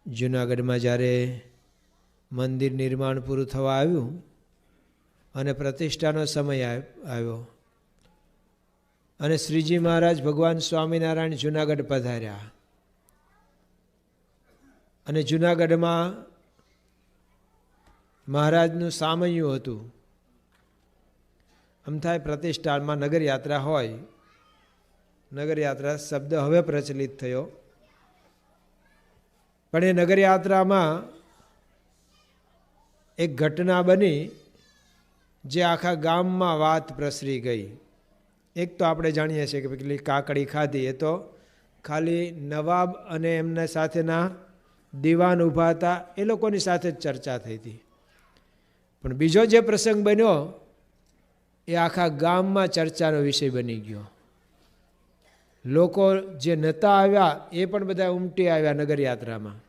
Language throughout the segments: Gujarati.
જૂનાગઢમાં જ્યારે મંદિર નિર્માણ પૂરું થવા આવ્યું અને પ્રતિષ્ઠાનો સમય આવ્યો અને શ્રીજી મહારાજ ભગવાન સ્વામિનારાયણ જૂનાગઢ પધાર્યા અને જૂનાગઢમાં મહારાજનું સામૈયું હતું. આમ થાય પ્રતિષ્ઠામાં નગરયાત્રા હોય. નગરયાત્રા શબ્દ હવે પ્રચલિત થયો, પણ એ નગરયાત્રામાં એક ઘટના બની જે આખા ગામમાં વાત પ્રસરી ગઈ. એક તો આપણે જાણીએ છીએ કે પેલી કાકડી ખાધી, એ તો ખાલી નવાબ અને એમના સાથેના દીવાન ઊભા હતા એ લોકોની સાથે જ ચર્ચા થઈ હતી. પણ બીજો જે પ્રસંગ બન્યો એ આખા ગામમાં ચર્ચાનો વિષય બની ગયો. લોકો જે નહોતા આવ્યા એ પણ બધા ઉમટી આવ્યા નગરયાત્રામાં.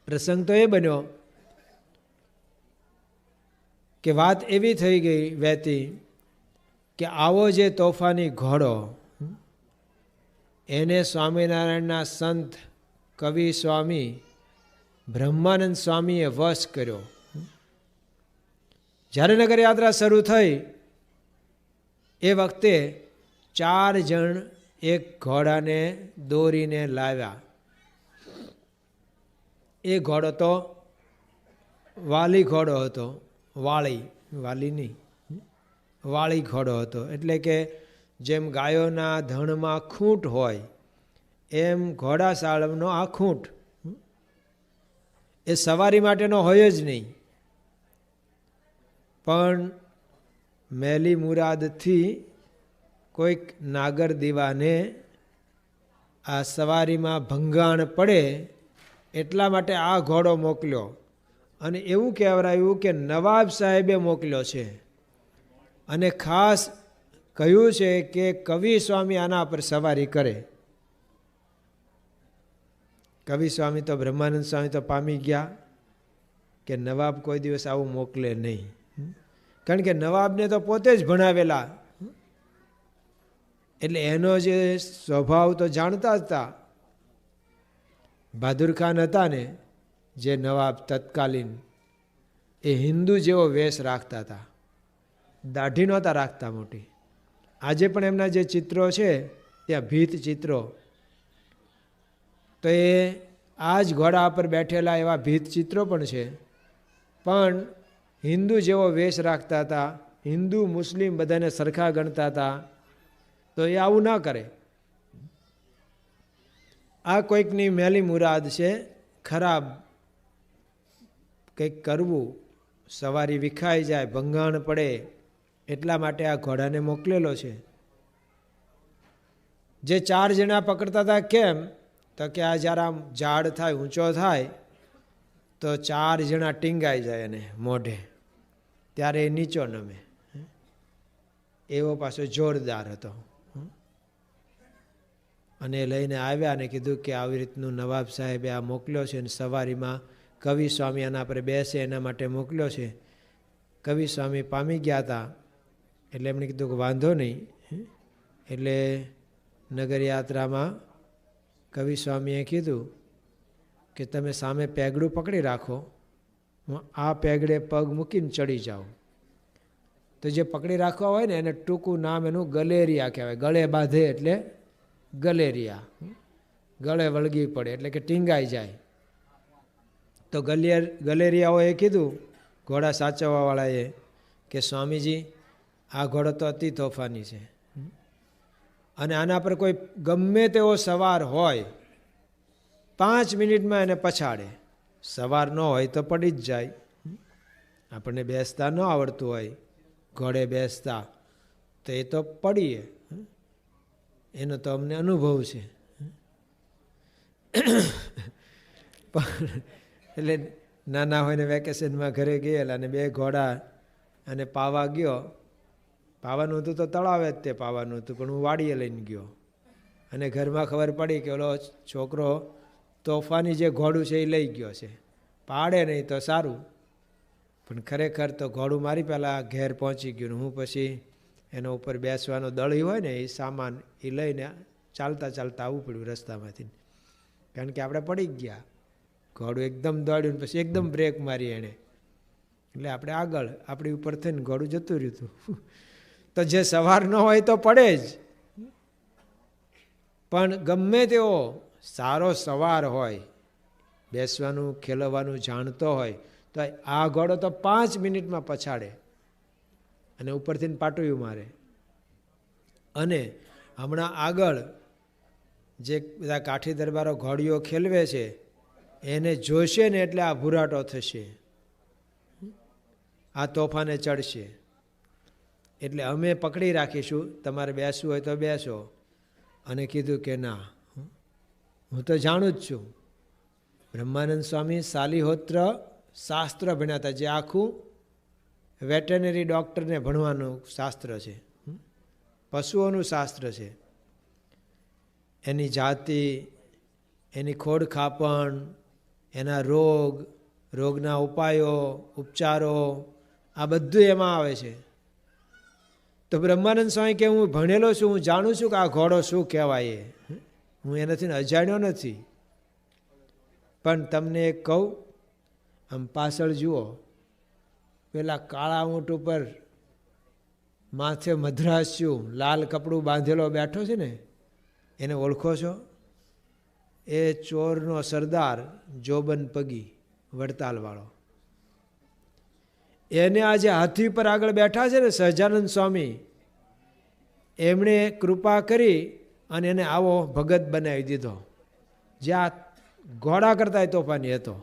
પ્રસંગ તો એ બન્યો કે વાત એવી થઈ ગઈ વહેતી કે આવો જે તોફાની ઘોડો એને સ્વામિનારાયણના સંત કવિ સ્વામી બ્રહ્માનંદ સ્વામીએ વશ કર્યો. જ્યારે નગરયાત્રા શરૂ થઈ એ વખતે 4 જણ એક ઘોડાને દોરીને લાવ્યા. એ ઘોડો તો વાલી ઘોડો હતો. વાલી નહીં, વાળી ઘોડો હતો. એટલે કે જેમ ગાયોના ધણમાં ખૂંટ હોય એમ ઘોડા સાળવનો આ ખૂંટ એ સવારી માટેનો હોય જ નહીં. પણ મેલી મુરાદથી કોઈક નાગર દીવાને આ સવારીમાં ભંગાણ પડે એટલા માટે આ ઘોડો મોકલ્યો. અને એવું કહેવાયું કે નવાબ સાહેબે મોકલ્યો છે અને ખાસ કહ્યું છે કે કવિ સ્વામી આના પર સવારી કરે. કવિ સ્વામી તો બ્રહ્માનંદ સ્વામી તો પામી ગયા કે નવાબ કોઈ દિવસ આવું મોકલે નહીં. કારણ કે નવાબને તો પોતે જ ભણાવેલા એટલે એનો જે સ્વભાવ તો જાણતા હતા. બહાદુર ખાન હતા ને જે નવાબ તત્કાલીન, એ હિન્દુ જેવો વેશ રાખતા હતા, દાઢી નહોતા રાખતા મોટી. આજે પણ એમના જે ચિત્રો છે ત્યાં ભીત ચિત્રો, તો એ આ જ ઘોડા પર બેઠેલા એવા ભીત ચિત્રો પણ છે. પણ હિન્દુ જેવો વેશ રાખતા હતા, હિન્દુ મુસ્લિમ બધાને સરખા ગણતા હતા. તો એ આવું ના કરે. આ કોઈકની મેલી મુરાદ છે, ખરાબ કંઈક કરવું, સવારી વિખાઈ જાય, ભંગાણ પડે એટલા માટે આ ઘોડાને મોકલેલો છે. જે 4 જણા પકડતા હતા કેમ તો કે આ જ્યારે આમ ઝાડ થાય, ઊંચો થાય તો 4 જણા ટીંગાઈ જાય અને મોઢે, ત્યારે એ નીચો નમે. એવો પાછો જોરદાર હતો. અને લઈને આવ્યા અને કીધું કે આવી રીતનું નવાબ સાહેબે આ મોકલ્યો છે અને સવારીમાં કવિ સ્વામી આના પર બેસે એના માટે મોકલ્યો છે. કવિ સ્વામી પામી ગયા હતા એટલે એમણે કીધું કે વાંધો નહીં. એટલે નગરયાત્રામાં કવિ સ્વામીએ કીધું કે તમે સામે પેગડું પકડી રાખો, હું આ પેગડે પગ મૂકીને ચડી જાઉં. તો જે પકડી રાખવા હોય ને એને ટૂંકું નામ એનું ગલેરિયા કહેવાય. ગળે બાંધે એટલે ગલેરિયા, ગળે વળગી પડે એટલે કે ટીંગાઈ જાય. તો ગલેરિયાઓએ કીધું ઘોડા સાચવવાવાળાએ કે સ્વામીજી આ ઘોડો તો અતિ તોફાની છે અને આના પર કોઈ ગમે તેવો સવાર હોય 5 મિનિટમાં એને પછાડે. સવાર ન હોય તો પડી જ જાય. આપણને બેસતા ન આવડતું હોય, ઘોડે બેસતા, તો એ તો પડીએ, એનો તો અમને અનુભવ છે. એટલે નાના હોય ને વેકેશનમાં ઘરે ગયેલા અને 2 ઘોડા અને પાવા ગયો. પાવાનું હતું તો તળાવે જ તે પાવાનું હતું, પણ હું વાડીએ લઈને ગયો અને ઘરમાં ખબર પડી કે ઓલો છોકરો તોફાની જે ઘોડું છે એ લઈ ગયો છે. પાડે નહીં તો સારું, પણ ખરેખર તો ઘોડું મારી પહેલાં ઘેર પહોંચી ગયું. હું પછી એનો ઉપર બેસવાનો દળી હોય ને એ સામાન એ લઈને ચાલતા ચાલતા આવવું પડ્યું રસ્તામાંથી, કારણ કે આપણે પડી ગયા. ઘોડું એકદમ દોડ્યું, પછી એકદમ બ્રેક મારી એણે, એટલે આપણે આગળ, આપણી ઉપર થઈને ઘોડું જતું રહ્યું હતું. તો જે સવાર ન હોય તો પડે જ, પણ ગમે તેવો સારો સવાર હોય, બેસવાનું ખેલવાનું જાણતો હોય, તો આ ઘોડો તો 5 મિનિટમાં પછાડે અને ઉપરથી પાટુયું મારે. અને હમણાં આગળ જે બધા કાઠી દરબારો ઘોડીઓ ખેલવે છે, એને જોશે ને એટલે આ ભૂરાટો થશે, આ તોફાને ચડશે. એટલે અમે પકડી રાખીશું, તમારે બેસવું હોય તો બેસો. અને કીધું કે ના, હું તો જાણું જ છું. બ્રહ્માનંદ સ્વામી સાલિહોત્ર શાસ્ત્ર ભણ્યા હતા, જે આખું વેટરનરી ડૉક્ટરને ભણવાનું શાસ્ત્ર છે, પશુઓનું શાસ્ત્ર છે. એની જાતિ, એની ખોડ ખાપણ, એના રોગ, રોગના ઉપાયો, ઉપચારો, આ બધું એમાં આવે છે. તો બ્રહ્માનંદ સ્વામી કે હું ભણેલો છું, હું જાણું છું કે આ ઘોડો શું કહેવાય, હું એનાથી અજાણ્યો નથી. પણ તમને એક કહું, આમ પાછળ જુઓ, પેલા કાળા ઊંટ ઉપર માથે મદ્રાસ્યું લાલ કપડું બાંધેલો બેઠો છે ને, એને ઓળખો છો? એ ચોરનો સરદાર જોબન પગી વડતાલવાળો. એને આજે હાથી પર આગળ બેઠા છે ને સહજાનંદ સ્વામી, એમણે કૃપા કરી અને એને આવો ભગત બનાવી દીધો, જે આ ઘોડા કરતા તોફાની હતો.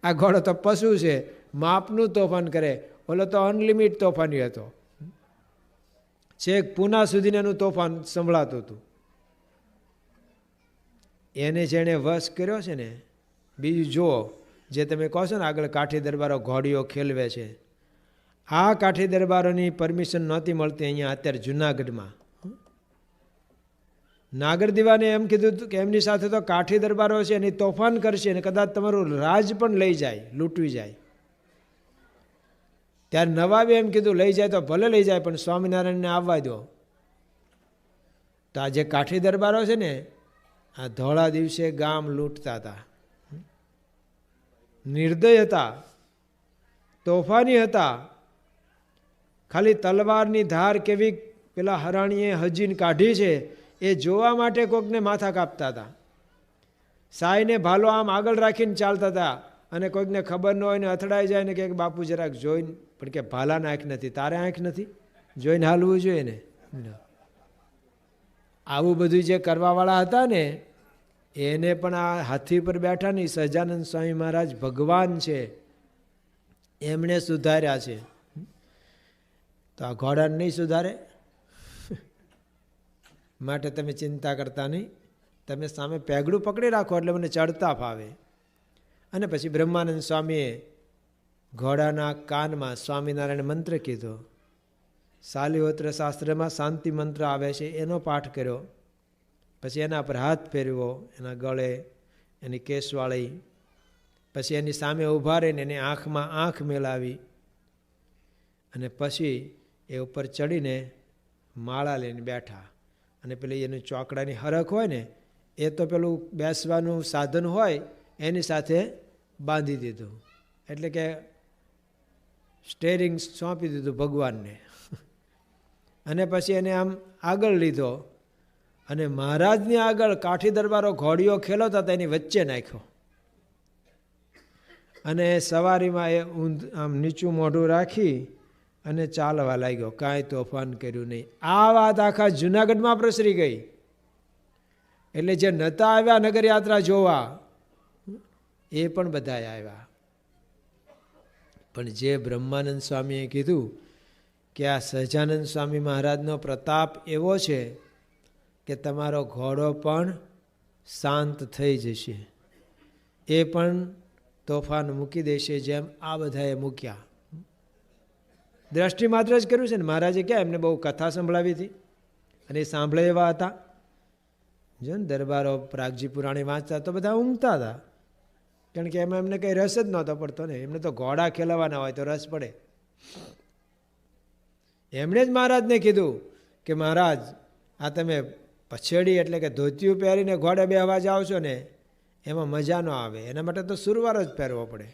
આ ઘોડો તો પશુ છે, માપનું તોફાન કરે, ઓલો તો અનલિમિટ તોફાની હતો. છેક પૂના સુધીને એનું તોફાન સંભળાતું હતું. એને જેણે વશ કર્યો છે ને, બીજું જુઓ, જે તમે કહો છો ને આગળ કાઠી દરબારો ઘોડીઓ ખેલવે છે, આ કાઠી દરબારોની પરમિશન નહોતી મળતી અહીંયા અત્યારે જુનાગઢમાં. નાગર દીવાને એમ કીધું હતું કે એમની સાથે તો કાઠી દરબારો છે, એની તોફાન કરશે અને કદાચ તમારું રાજ પણ લઈ જાય, લૂંટવી જાય. ત્યારે નવાબે એમ કીધું લઈ જાય તો ભલે લઈ જાય, પણ સ્વામિનારાયણને આવવા દો. તો આ જે કાઠી દરબારો છે ને, આ ધોળા દિવસે ગામ લૂંટતા હતા, નિર્દય હતા, તોફાની હતા. ખાલી તલવારની ધાર કેવી પેલા હરાણીએ હજીને કાઢી છે એ જોવા માટે કોકને માથા કાપતા હતા. સાયને ભાલો આમ આગળ રાખીને ચાલતા હતા, અને કોઈકને ખબર ન હોય ને અથડાઈ જાય ને કે બાપુ જરાક જોઈને, પણ કે ભાલાને આંખ નથી, તારે આંખ નથી, જોઈને હાલવું જોઈએ ને. આવું બધું જે કરવાવાળા હતા ને, એને પણ આ હાથી પર બેઠા નહીં, સહજાનંદ સ્વામી મહારાજ ભગવાન છે, એમણે સુધાર્યા છે. તો આ ઘોડાને નહીં સુધારે? માટે તમે ચિંતા કરતા નહીં, તમે સામે પેગડું પકડી રાખો એટલે મને ચડતા ફાવે. અને પછી બ્રહ્માનંદ સ્વામીએ ઘોડાના કાનમાં સ્વામિનારાયણ મંત્ર કીધો. સાલિહોત્ર શાસ્ત્રમાં શાંતિ મંત્ર આવે છે, એનો પાઠ કર્યો. પછી એના પર હાથ ફેરવો, એના ગળે, એની કેસવાળી. પછી એની સામે ઊભા રહીને એની આંખમાં આંખ મેલાવી, અને પછી એ ઉપર ચડીને માળા લઈને બેઠા. અને પેલી એની ચોકડાની હરખ હોય ને, એ તો પેલું બેસવાનું સાધન હોય એની સાથે બાંધી દીધું, એટલે કે સ્ટેરિંગ સોંપી દીધું ભગવાનને. અને પછી એને આમ આગળ લીધો, અને મહારાજની આગળ કાઠી દરબારો ઘોડીઓ ખેલવતા હતા એની વચ્ચે નાખ્યો. અને સવારીમાં એ આમ નીચું મોઢું રાખી અને ચાલવા લાગ્યો, કાંઈ તોફાન કર્યું નહીં. આ વાત આખા જુનાગઢમાં પ્રસરી ગઈ. એટલે જે નતા આવ્યા નગર યાત્રા જોવા, એ પણ બધા આવ્યા. પણ જે બ્રહ્માનંદ સ્વામીએ કીધું કે આ સહજાનંદ સ્વામી મહારાજનો પ્રતાપ એવો છે કે તમારો ઘોડો પણ શાંત થઈ જશે, એ પણ તોફાન મૂકી દેશે, જેમ આ બધાએ મૂક્યા. દ્રષ્ટિ માત્ર જ કર્યું છે ને મહારાજે, ક્યાં એમને બહુ કથા સંભળાવી હતી, અને એ સાંભળે એવા હતા. જો ને દરબારો પ્રાગજી પુરાણી વાંચતા તો બધા ઊંઘતા હતા, કારણ કે એમાં એમને કંઈ રસ જ નહોતો પડતો ને. એમને તો ઘોડા ખેલાવાના હોય તો રસ પડે. એમણે જ મહારાજને કીધું કે મહારાજ, આ તમે પછેડી એટલે કે ધોતિયું પહેરીને ઘોડે બેહવા જાઓ છો ને એમાં મજા ન આવે. એના માટે તો સુરવારો જ પહેરવો પડે.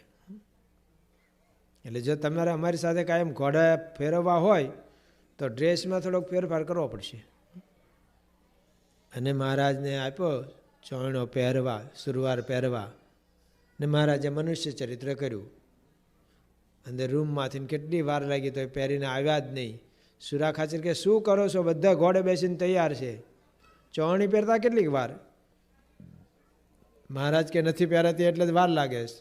એટલે જો તમારે અમારી સાથે કાયમ ઘોડા ફેરવવા હોય તો ડ્રેસમાં થોડોક ફેરફાર કરવો પડશે. અને મહારાજને આપ્યો ચોયણો પહેરવા, સુરવાર પહેરવા, ને મહારાજે મનુષ્ય ચરિત્ર કર્યું. અંદર રૂમમાંથી કેટલી વાર લાગી તો એ પહેરીને આવ્યા જ નહીં. સુરા ખાચર કે શું કરો છો? બધા ઘોડે બેસીને તૈયાર છે, ચોણી પહેરતા કેટલીક વાર? મહારાજ કે નથી પહેરાતી એટલે જ વાર લાગે છે.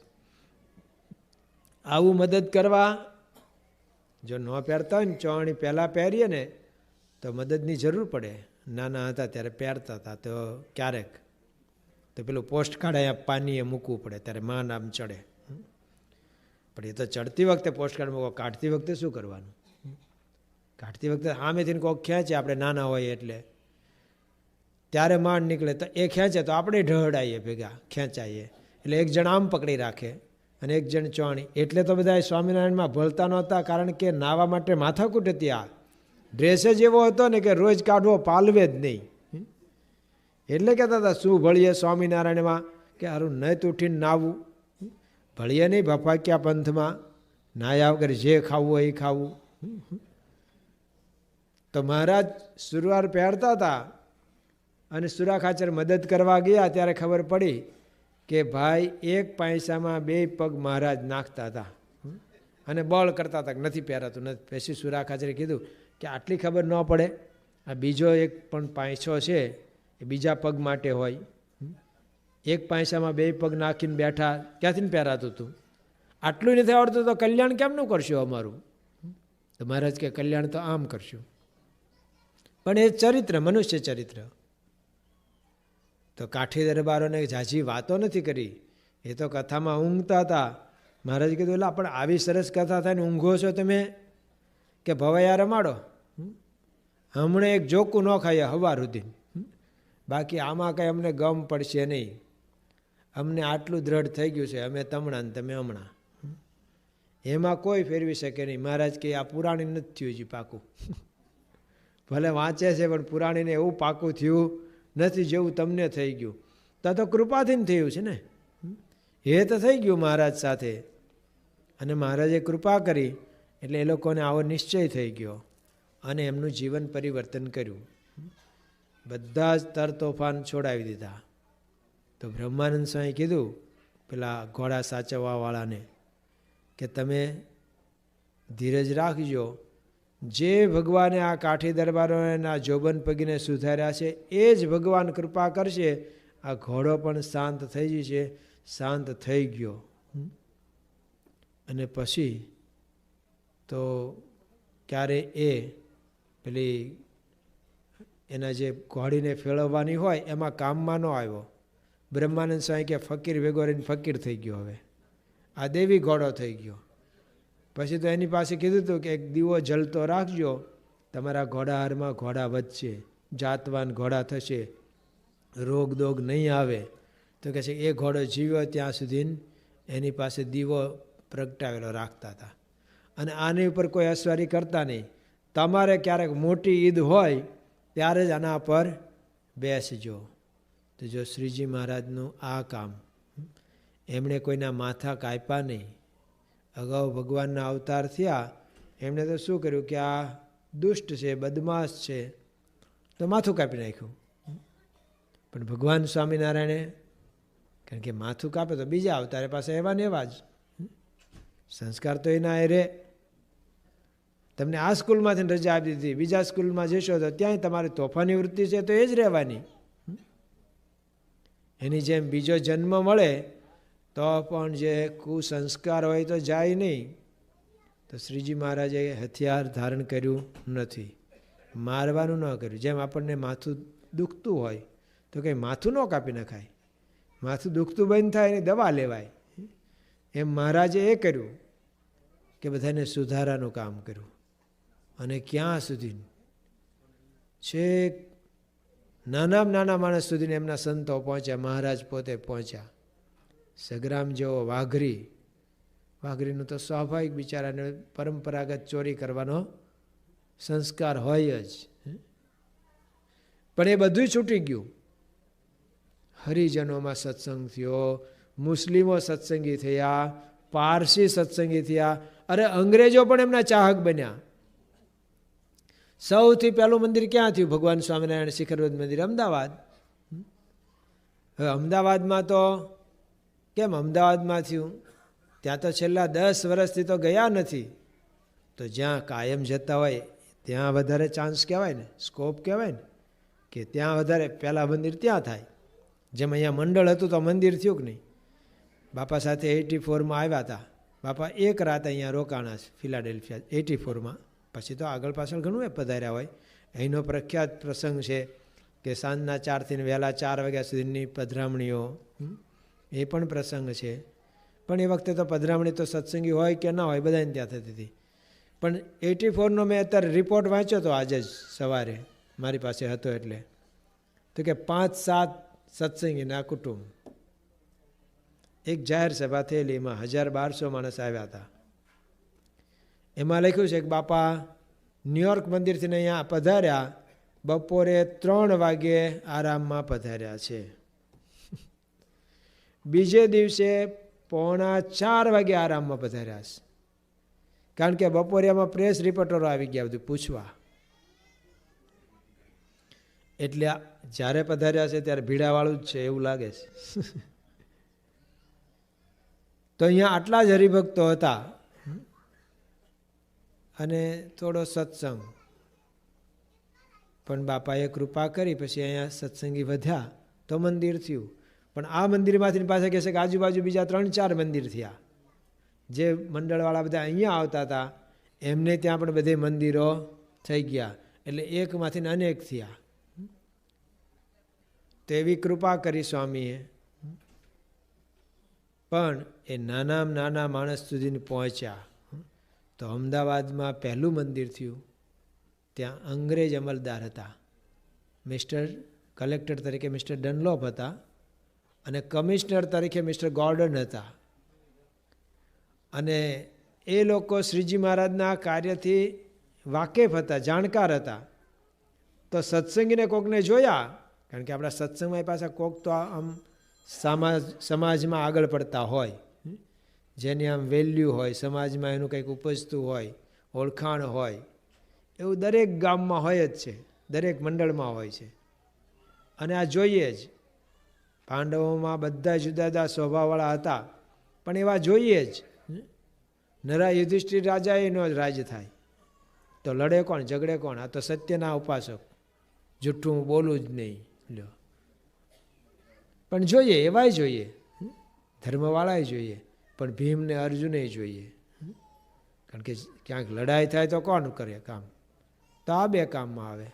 આવું મદદ કરવા, જો ન પહેરતા હોય ને ચોણી પહેલાં પહેરીએ ને તો મદદની જરૂર પડે. નાના હતા ત્યારે પહેરતા હતા તો ક્યારેક તો પેલું પોસ્ટ કાર્ડ અહીંયા પાનીએ મૂકવું પડે ત્યારે માં નામ ચડે. પણ એ તો ચડતી વખતે પોસ્ટ કાર્ડ મૂકો, કાઢતી વખતે શું કરવાનું? કાઢતી વખતે સામેથી કોઈક ખેંચે, આપણે નાના હોઈએ એટલે ત્યારે માંડ નીકળે તો એ ખેંચે તો આપણે ઢહડાઈએ ભેગા, ખેંચાઈએ. એટલે એક જણ આમ પકડી રાખે અને એક જણ ચોણી. એટલે તો બધા સ્વામિનારાયણમાં ભળતા નહોતા, કારણ કે નાવા માટે માથાકૂટ હતી. આ ડ્રેસ જ એવો હતો ને કે રોજ કાઢવો પાલવે જ નહીં. એટલે કહેતા હતા શું ભળીએ સ્વામિનારાયણમાં કે હારું નહીત ઉઠીને નાવું, ભળીએ નહીં ભફાક્યા પંથમાં, નાયા વગર જે ખાવું હોય એ ખાવું. તો મહારાજ સુરવાર પહેરતા હતા અને સુરા ખાચર મદદ કરવા ગયા ત્યારે ખબર પડી કે ભાઈ એક પૈસામાં 2 પગ મહારાજ નાખતા હતા અને બળ કરતા હતા કે નથી પહેરાતું, નથી. પછી સુરા ખાચરે કીધું કે આટલી ખબર ન પડે, આ બીજો એક પણ પાંચસો છે એ બીજા પગ માટે હોય. એક પૈસામાં 2 પગ નાખીને બેઠા, ક્યાંથી પહેરાતું હતું? આટલું નથી આવડતું તો કલ્યાણ કેમનું કરશું અમારું? તો મહારાજ કે કલ્યાણ તો આમ કરશું. પણ એ ચરિત્ર, મનુષ્ય ચરિત્ર. તો કાઠી દરબારોને ઝાઝી વાતો નથી કરી, એ તો કથામાં ઊંઘતા હતા. મહારાજ કીધું એટલે પણ આવી સરસ કથા થાય ને ઊંઘો છો તમે? કે ભવૈયા રમાડો. હમણાં એક જોકું ન ખાઈએ હવાર સુધી, બાકી આમાં કંઈ અમને ગમ પડશે નહીં. અમને આટલું દ્રઢ થઈ ગયું છે, અમે તમણા ને તમે હમણાં. એમાં કોઈ ફેરવી શકે નહીં. મહારાજ કે આ પુરાણી નથી થયું હજી પાકું. ભલે વાંચે છે પણ પુરાણીને એવું પાકું થયું નથી જેવું તમને થઈ ગયું. તો કૃપાથી થયું છે ને. એ તો થઈ ગયું મહારાજ સાથે, અને મહારાજે કૃપા કરી એટલે એ લોકોને આવો નિશ્ચય થઈ ગયો અને એમનું જીવન પરિવર્તન કર્યું. બધા જ તર તોફાન છોડાવી દીધા. તો બ્રહ્માનંદ સ્વામી કીધું પેલા ઘોડા સાચવવાવાળાને કે તમે ધીરજ રાખજો, જે ભગવાને આ કાઠી દરબારોના જોબન પગીને સુધાર્યા છે એ જ ભગવાન કૃપા કરશે. આ ઘોડો પણ શાંત થઈ જશે. શાંત થઈ ગયો. અને પછી તો ક્યારે એ પેલી એના જે ઘોડીને ફેરવવાની હોય એમાં કામમાં ન આવ્યો. બ્રહ્માનંદ સ્વામી કે ફકીર ભેગો રહીને ફકીર થઈ ગયો. હવે આ દેવી ઘોડો થઈ ગયો. પછી તો એની પાસે કીધું હતું કે એક દીવો જલતો રાખજો, તમારા ઘોડાહારમાં ઘોડા વધશે, જાતવાન ઘોડા થશે, રોગ દોગ નહીં આવે. તો કહે છે એ ઘોડો જીવ્યો ત્યાં સુધી એની પાસે દીવો પ્રગટાવેલો રાખતા હતા. અને આની ઉપર કોઈ અસવારી કરતા નહીં. તમારે ક્યારેક મોટી ઈદ હોય ત્યારે જ આના પર બેસજો. તો જો શ્રીજી મહારાજનું આ કામ, એમણે કોઈના માથા કાપ્યા નહીં. અગાઉ ભગવાનના અવતાર થયા, એમણે તો શું કર્યું કે આ દુષ્ટ છે, બદમાશ છે, તો માથું કાપી નાખ્યું. પણ ભગવાન સ્વામિનારાયણે, કારણ કે માથું કાપે તો બીજા અવતારે પાસે એવા ને એવા જ સંસ્કાર તો એના એ રે. તમને આ સ્કૂલમાંથી રજા આપી દીધી, બીજા સ્કૂલમાં જશો તો ત્યાંય તમારી તોફાની વૃત્તિ છે તો એ જ રહેવાની. એની જેમ બીજો જન્મ મળે તો પણ જે કુસંસ્કાર હોય તો જાય નહીં. તો શ્રીજી મહારાજે હથિયાર ધારણ કર્યું નથી, મારવાનું ન કર્યું. જેમ આપણને માથું દુખતું હોય તો કંઈ માથું ન કાપી નખાય, માથું દુખતું બંધ થાય એની દવા લેવાય. એમ મહારાજે એ કર્યું કે બધાને સુધારાનું કામ કર્યું. અને ક્યાં સુધી છેક નાનામાં નાના માણસ સુધીને એમના સંતો પહોંચ્યા, મહારાજ પોતે પહોંચ્યા. સગ્રામ જેવો વાઘરી, વાઘરીનું તો સ્વાભાવિક બિચારાને પરંપરાગત ચોરી કરવાનો સંસ્કાર હોય જ, પણ એ બધું છૂટી ગયું. હરિજનોમાં સત્સંગ થયો, મુસ્લિમો સત્સંગી થયા, પારસી સત્સંગી થયા, અરે અંગ્રેજો પણ એમના ચાહક બન્યા. સૌથી પહેલું મંદિર ક્યાં થયું? ભગવાન સ્વામિનારાયણ શિખરવદ મંદિર, અમદાવાદ. હવે અમદાવાદમાં તો કેમ અમદાવાદમાં થયું? ત્યાં તો છેલ્લા 10 વર્ષથી તો ગયા નથી. તો જ્યાં કાયમ જતા હોય ત્યાં વધારે ચાન્સ કહેવાય ને, સ્કોપ કહેવાય ને, કે ત્યાં વધારે પહેલાં મંદિર ત્યાં થાય. જેમ અહીંયા મંડળ હતું તો મંદિર થયું કે નહીં? બાપા સાથે 84માં આવ્યા હતા. બાપા એક રાત અહીંયા રોકાણા છે ફિલાડેલ્ફિયા 84માં. પછી તો આગળ પાછળ ઘણું એ પધાર્યા હોય. અહીંનો પ્રખ્યાત પ્રસંગ છે કે સાંજના 4થી વહેલા 4 વાગ્યા સુધીની પધરામણીઓ, એ પણ પ્રસંગ છે. પણ એ વખતે તો પધરામણી તો સત્સંગી હોય કે ના હોય બધાને ત્યાં થતી હતી. પણ 84નો મેં અત્યારે રિપોર્ટ વાંચ્યો હતો આજે જ સવારે, મારી પાસે હતો એટલે, તો કે 5-7 સત્સંગીના કુટુંબ. એક જાહેર સભા થયેલી, એમાં 1200 માણસ આવ્યા હતા. એમાં લખ્યું છે કે બાપા ન્યુયોર્ક મંદિરથી અહીંયા પધાર્યા, બપોરે 3 વાગે આરામમાં પધાર્યા છે. બીજે દિવસે 3:45 વાગે આરામમાં પધાર્યા છે. કારણ કે બપોરિયામાં પ્રેસ રિપોર્ટરો આવી ગયા બધું પૂછવા. એટલે જ્યારે પધાર્યા છે ત્યારે ભીડાવાળું જ છે એવું લાગે છે. તો અહીંયા આટલા જ હરિભક્તો હતા અને થોડો સત્સંગ. પણ બાપાએ કૃપા કરી, પછી અહીંયા સત્સંગી વધ્યા તો મંદિર થયું. પણ આ મંદિરમાંથી પાછા કહેશે કે આજુબાજુ બીજા 3-4 મંદિર થયા. જે મંડળવાળા બધા અહીંયા આવતા હતા એમને ત્યાં પણ બધે મંદિરો થઈ ગયા. એટલે એકમાંથી અનેક થયા. તો એવી કૃપા કરી સ્વામીએ. પણ એ નાનામાં નાના માણસ સુધી પહોંચ્યા. તો અમદાવાદમાં પહેલું મંદિર થયું. ત્યાં અંગ્રેજ અમલદાર હતા. મિસ્ટર કલેક્ટર તરીકે મિસ્ટર ડનલોપ હતા અને કમિશનર તરીકે મિસ્ટર ગોર્ડન હતા. અને એ લોકો શ્રીજી મહારાજના કાર્યથી વાકેફ હતા, જાણકાર હતા. તો સત્સંગીને કોકને જોયા, કારણ કે આપણા સત્સંગમાં પાછા કોક તો આમ સમાજમાં આગળ પડતા હોય, જેની આમ વેલ્યુ હોય, સમાજમાં એનું કંઈક ઉપજતું હોય, ઓળખાણ હોય, એવું દરેક ગામમાં હોય જ છે, દરેક મંડળમાં હોય છે. અને આ જોઈએ જ. પાંડવોમાં બધા જુદા જુદા સ્વભાવવાળા હતા, પણ એવા જોઈએ જ. નરા યુધિષ્ઠિર રાજા એનો જ રાજ થાય. તો લડે કોણ, ઝઘડે કોણ? આ તો સત્યના ઉપાસક, જૂઠું બોલું જ નહીં. લ્યો, પણ જોઈએ એવાય જોઈએ, ધર્મવાળાય જોઈએ, પણ ભીમને અર્જુને જોઈએ. કારણ કે ક્યાંક લડાઈ થાય તો કોણ કરે કામ? તો આ બે કામમાં આવે.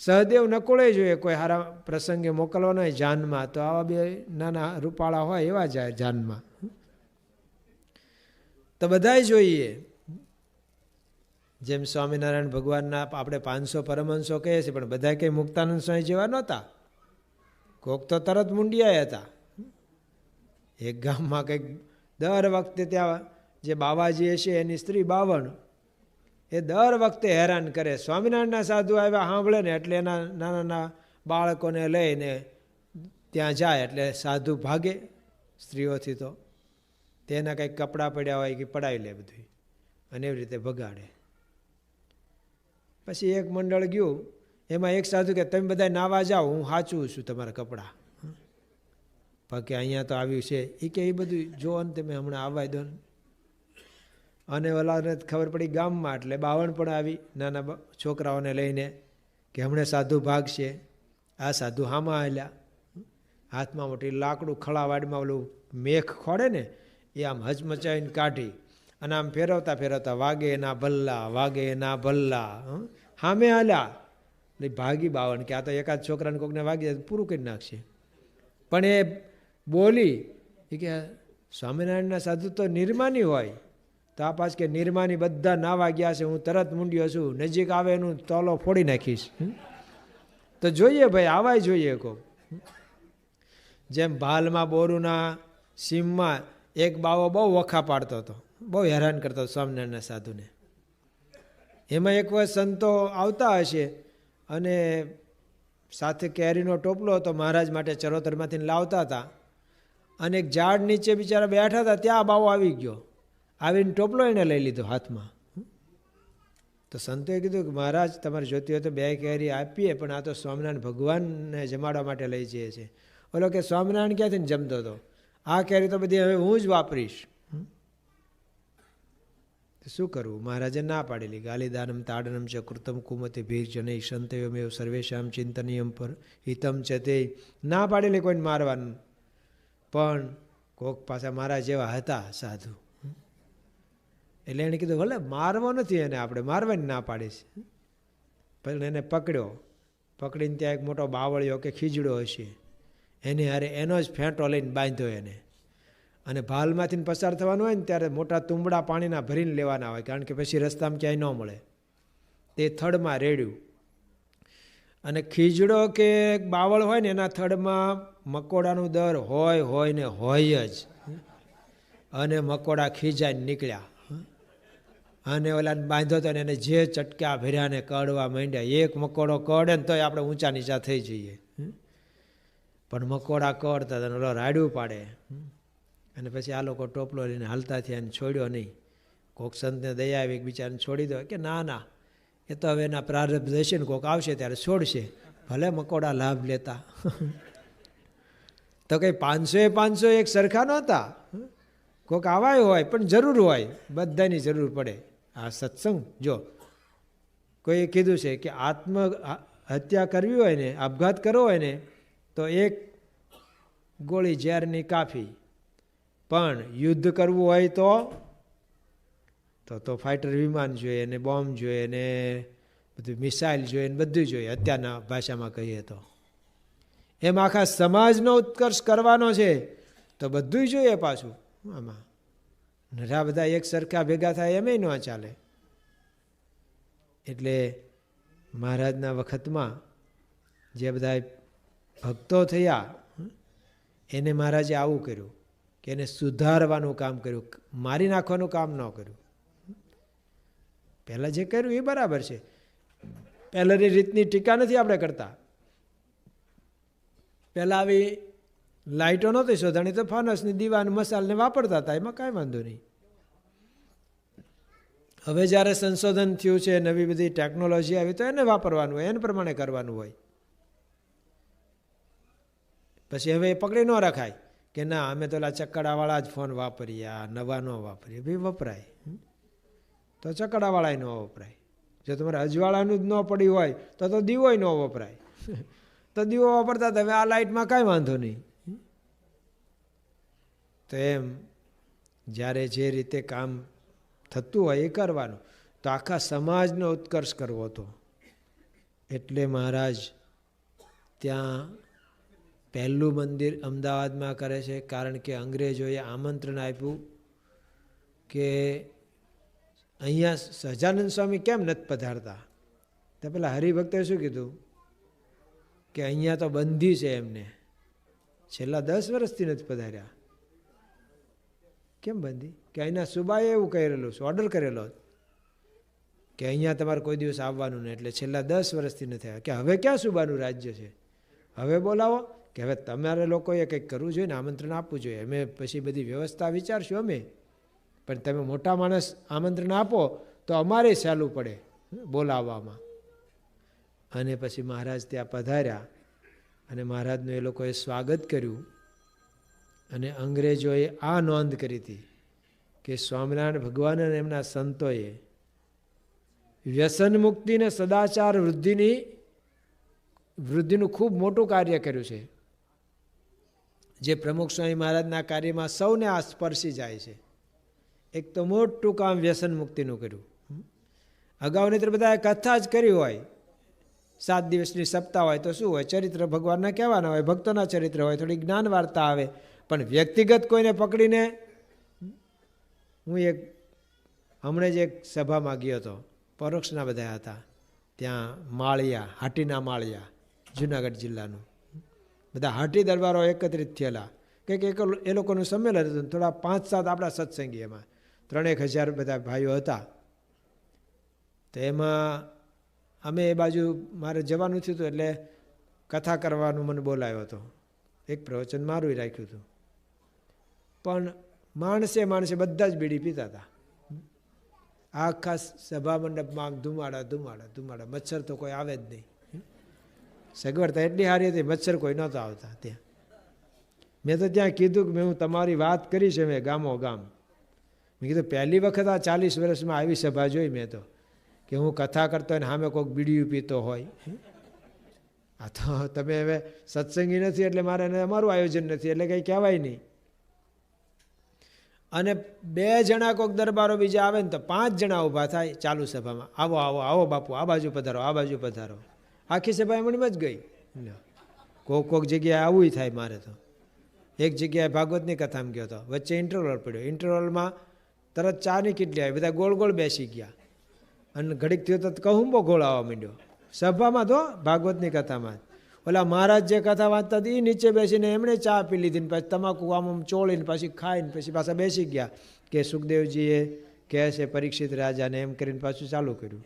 સહદેવ નકુળે જોઈએ, કોઈ સારા પ્રસંગે મોકલવાનો હોય જાનમાં, તો આવા બે નાના રૂપાળા હોય એવા જાય જાનમાં. તો બધાય જોઈએ. જેમ સ્વામિનારાયણ ભગવાનના આપણે 500 પરમહંસો કહીએ છીએ, પણ બધા કંઈ મુક્તાનંદ સ્વામી જેવા નહોતા. કોક તો તરત મુંડિયા હતા. એક ગામમાં કંઈક દર વખતે ત્યાં જે બાવાજી છે એની સ્ત્રી 52, એ દર વખતે હેરાન કરે. સ્વામિનારાયણના સાધુ આવ્યા સાંભળે ને એટલે એના નાના નાના બાળકોને લઈને ત્યાં જાય એટલે સાધુ ભાગે સ્ત્રીઓથી. તો તેના કંઈક કપડાં પડ્યા હોય કે પડાવી લે બધું, અને એવી રીતે ભગાડે. પછી એક મંડળ ગયું, એમાં એક સાધુ કે તમે બધા નાવા જાઓ, હું સાચું છું તમારા કપડાં. બાકી અહીંયા તો આવ્યું છે એ કે એ બધું જોવો ને તમે, હમણાં આવવા દો ને. અને ઓલાને ખબર પડી ગામમાં, એટલે 52 પણ આવી નાના છોકરાઓને લઈને કે હમણાં સાધુ ભાગશે. આ સાધુ હામાં હાલ્યા, હાથમાં મોટી લાકડું ખળાવાડમાં ઓલું મેખ ખોડે ને એ આમ હચમચાવીને કાઢી અને આમ ફેરવતા ફેરવતા વાગે ના ભલ્લા, વાગે ના ભલ્લા, સામે હાલ્યા. એટલે ભાગી 52 કે આ તો એકાદ છોકરાને કોકને વાગી જાય પૂરું કરી નાખશે. પણ એ બોલી એ કે સ્વામિનારાયણના સાધુ તો નિર્માની હોય, તો આ પાછ કે નિર્માની બધા નાવા ગયા છે, હું તરત મૂંડ્યો છું, નજીક આવે એનું તોલો ફોડી નાખીશ. તો જોઈએ ભાઈ, આવાય જોઈએ કોક. જેમ ભાલમાં બોરુના સીમમાં એક બાવો બહુ વખા પાડતો હતો, બહુ હેરાન કરતો હતો સ્વામિનારાયણના સાધુને. એમાં એક વખત સંતો આવતા હશે અને સાથે કેરીનો ટોપલો હતો, મહારાજ માટે ચરોતરમાંથી લાવતા હતા, અને એક ઝાડ નીચે બિચારા બેઠા હતા, ત્યાં બાવો આવી ગયો, આવીને ટોપલો એને લઈ લીધો હાથમાં. તો સંતોએ કીધું કે મહારાજ તમારે જોતી હોય તો 2 કેરી આપીએ, પણ આ તો સ્વામિનારાયણ ભગવાનને જમાડવા માટે લઈ જઈએ છીએ. ઓલો કે સ્વામિનારાયણ ક્યાંથી જમતો હતો, આ કેરી તો બધી હવે હું જ વાપરીશ. શું કરવું? મહારાજે ના પાડેલી. ગાલિદાનમ તાડનમ ચ કૃતમ કુમતે ભીર જનૈ સંતયોમેવ સર્વેશામ ચિંતનીયમ પર હિતમ છે તે ના પાડેલી કોઈને મારવાનું. પણ કોક પાછા મારા જેવા હતા સાધુ, એટલે એને કીધું ભલે મારવો નથી, એને આપણે મારવાની ના પાડીશ. પણ એને પકડ્યો, પકડીને ત્યાં એક મોટો બાવળિયો કે ખીજડો હશે, એની હારે એનો જ ફેંટો લઈને બાંધ્યો એને. અને ભાલમાંથી પસાર થવાનું હોય ને ત્યારે મોટા તુંબડા પાણીના ભરીને લેવાના હોય, કારણ કે પછી રસ્તામાં ક્યાંય ન મળે. તે થડમાં રેડ્યું, અને ખીજડો કે બાવળ હોય ને એના થડમાં મકોડાનું દર હોય ને હોય જ. અને મકોડા ખીજાઈને નીકળ્યા, અને ઓલાને બાંધ્યો હતો ને એને જે ચટકા ભર્યા ને કડવા માંડ્યા. એક મકોડો કડે ને તોય આપણે ઊંચા નીચા થઈ જઈએ, પણ મકોડા કડતા હતા, ઓલો રાડ્યું પાડે. અને પછી આ લોકો ટોપલો લઈને હાલતા થયા, અને છોડ્યો નહીં. કોક સંતને દયા આવી, એક બિચારાને છોડી દો, કે ના ના, એ તો હવે એના પ્રારબ્ધ હશે ને, કોક આવશે ત્યારે છોડશે, ભલે મકોડા લાભ લેતા. તો કંઈ 500 એક સરખા નહોતા, કોક આવાય હોય, પણ જરૂર હોય, બધાની જરૂર પડે. આ સત્સંગ, જો કોઈએ કીધું છે કે આત્મ હત્યા કરવી હોય ને, આપઘાત કરવો હોય ને, તો 1 ગોળી ઝેરની કાફી. પણ યુદ્ધ કરવું હોય તો ફાઇટર વિમાન જોઈએ, ને બોમ્બ જોઈએ, ને બધું મિસાઇલ જોઈએ, ને બધું જોઈએ, અત્યારના ભાષામાં કહીએ તો. એમ આખા સમાજનો ઉત્કર્ષ કરવાનો છે તો બધું જોઈએ પાછું. આમાં નરા બધા એક સરખા ભેગા થાય એમ ન ચાલે. એટલે મહારાજના વખતમાં જે બધા ભક્તો થયા, એને મહારાજે આવું કર્યું કે એને સુધારવાનું કામ કર્યું, મારી નાખવાનું કામ ન કર્યું. પહેલાં જે કર્યું એ બરાબર છે, પહેલાંની રીતની ટીકા નથી આપણે કરતા. પહેલાં આવી લાઇટો નહોતી શોધાણી, તો ફાનસની દીવાને મસાલને વાપરતા હતા, એમાં કાંઈ વાંધો નહીં. હવે જ્યારે સંશોધન થયું છે, નવી બધી ટેકનોલોજી આવી, તો એને વાપરવાનું હોય, એને પ્રમાણે કરવાનું હોય. પછી હવે એ પકડી ન રખાય કે ના અમે તો ઓલા ચકડાવાળા જ ફોન વાપરીએ, આ નવા ન વાપરીએ. ભાઈ વપરાય તો ચકડાવાળા ન વપરાય. જો તમારે અજવાળાનું જ ન પડ્યું હોય તો દીવો ન વપરાય. તો દીવો વાપરતા તમે આ લાઇટમાં કાંઈ વાંધો નહીં. તો એમ જ્યારે જે રીતે કામ થતું હોય એ કરવાનું. તો આખા સમાજનો ઉત્કર્ષ કરવો હતો, એટલે મહારાજ ત્યાં પહેલું મંદિર અમદાવાદમાં કરે છે. કારણ કે અંગ્રેજોએ આમંત્રણ આપ્યું કે અહીંયા સહજાનંદ સ્વામી કેમ નથી પધારતા. તો પેલા હરિભક્તે શું કીધું કે અહીંયા તો બંધી છે એમને, છેલ્લા 10 વર્ષથી નથી પધાર્યા. કેમ બંધી? કે અહીંના સુબાએ એવું કરેલું છે, ઓર્ડર કરેલો કે અહીંયા તમારે કોઈ દિવસ આવવાનું નહીં, એટલે છેલ્લા 10 વર્ષથી નથી આવ્યા. કે હવે ક્યાં સુબાનું રાજ્ય છે, હવે બોલાવો. કે હવે તમારે લોકોએ કંઈક કરવું જોઈએ ને, આમંત્રણ આપવું જોઈએ. અમે પછી બધી વ્યવસ્થા વિચારશું અમે, પણ તમે મોટા માણસ આમંત્રણ આપો તો અમારે સહેલું પડે બોલાવવામાં. અને પછી મહારાજ ત્યાં પધાર્યા, અને મહારાજનું એ લોકોએ સ્વાગત કર્યું. અને અંગ્રેજોએ આ નોંધ કરી હતી કે સ્વામિનારાયણ ભગવાન અને એમના સંતોએ વ્યસન મુક્તિ ને સદાચાર વૃદ્ધિનું ખૂબ મોટું કાર્ય કર્યું છે, જે પ્રમુખ સ્વામી મહારાજના કાર્યમાં સૌને આ સ્પર્શી જાય છે. એક તો મોટું કામ વ્યસન મુક્તિનું કર્યું. અગાઉની તો બધા કથા જ કરી હોય, 7 દિવસની સપ્તાહ હોય તો શું હોય, ચરિત્ર ભગવાનના કહેવાના હોય, ભક્તોના ચરિત્ર હોય, થોડી જ્ઞાન વાર્તા આવે. પણ વ્યક્તિગત કોઈને પકડીને, હું હમણાં જ એક સભામાં ગયો હતો, પરોક્ષના બધા હતા ત્યાં, માળિયા, હાટીના માળિયા, જુનાગઢ જિલ્લાનું. બધા હાટી દરબારો એકત્રિત થયેલા, કંઈક એ લોકોનું સંમેલન હતું. થોડા 5-7 આપણા સત્સંગી, એમાં 3,000 બધા ભાઈઓ હતા. તો એમાં અમે એ બાજુ મારે જવાનું થયું હતું, એટલે કથા કરવાનું મને બોલાવ્યો હતો, એક પ્રવચન મારું રાખ્યું હતું, પણ માણસે બધા જ બીડી પીતા હતા. આખા સભા મંડપમાં ધુમાડા ધુમાડા ધુમાડા, મચ્છર તો કોઈ આવે જ નહીં. સગવડતા એટલી સારી હતી, મચ્છર કોઈ નહોતા આવતા ત્યાં. મેં તો ત્યાં કીધું કે હું તમારી વાત કરી છે મેં ગામો ગામ. મેં કીધું પહેલી વખત આ 40 વર્ષમાં આવી સભા જોઈ મેં તો, કે હું કથા કરતો હોય ને સામે કોઈક બીડીયું પીતો હોય. આ તો તમે હવે સત્સંગી નથી એટલે મારે અમારું આયોજન નથી એટલે કંઈ કહેવાય નહીં. અને 2 જણા કોઈક દરબારો બીજા આવે ને તો 5 જણા ઊભા થાય ચાલુ સભામાં, આવો આવો આવો બાપુ, આ બાજુ પધારો, આ બાજુ પધારો. આખી સભા એમણીમાં જ ગઈ. કોઈક જગ્યાએ આવું થાય. મારે તો એક જગ્યાએ ભાગવતની કથામાં ગયો હતો, વચ્ચે ઇન્ટરવલ પડ્યો, ઇન્ટરવલમાં તરત ચાની કેટલી આવી, બધા ગોળ ગોળ બેસી ગયા અને ઘડીક થયો તો કહુંબો ગોળ આવવા માંડ્યો સભામાં. તો ભાગવતની કથામાં ઓલા મહારાજ જે કથા વાંચતા હતી એ નીચે બેસીને એમણે ચા પી લીધી ને પછી તમાકુ આમ ચોળીને પછી ખાઈને પછી પાછા બેસી ગયા કે સુખદેવજીએ કહે છે પરીક્ષિત રાજાને, એમ કરીને પાછું ચાલુ કર્યું.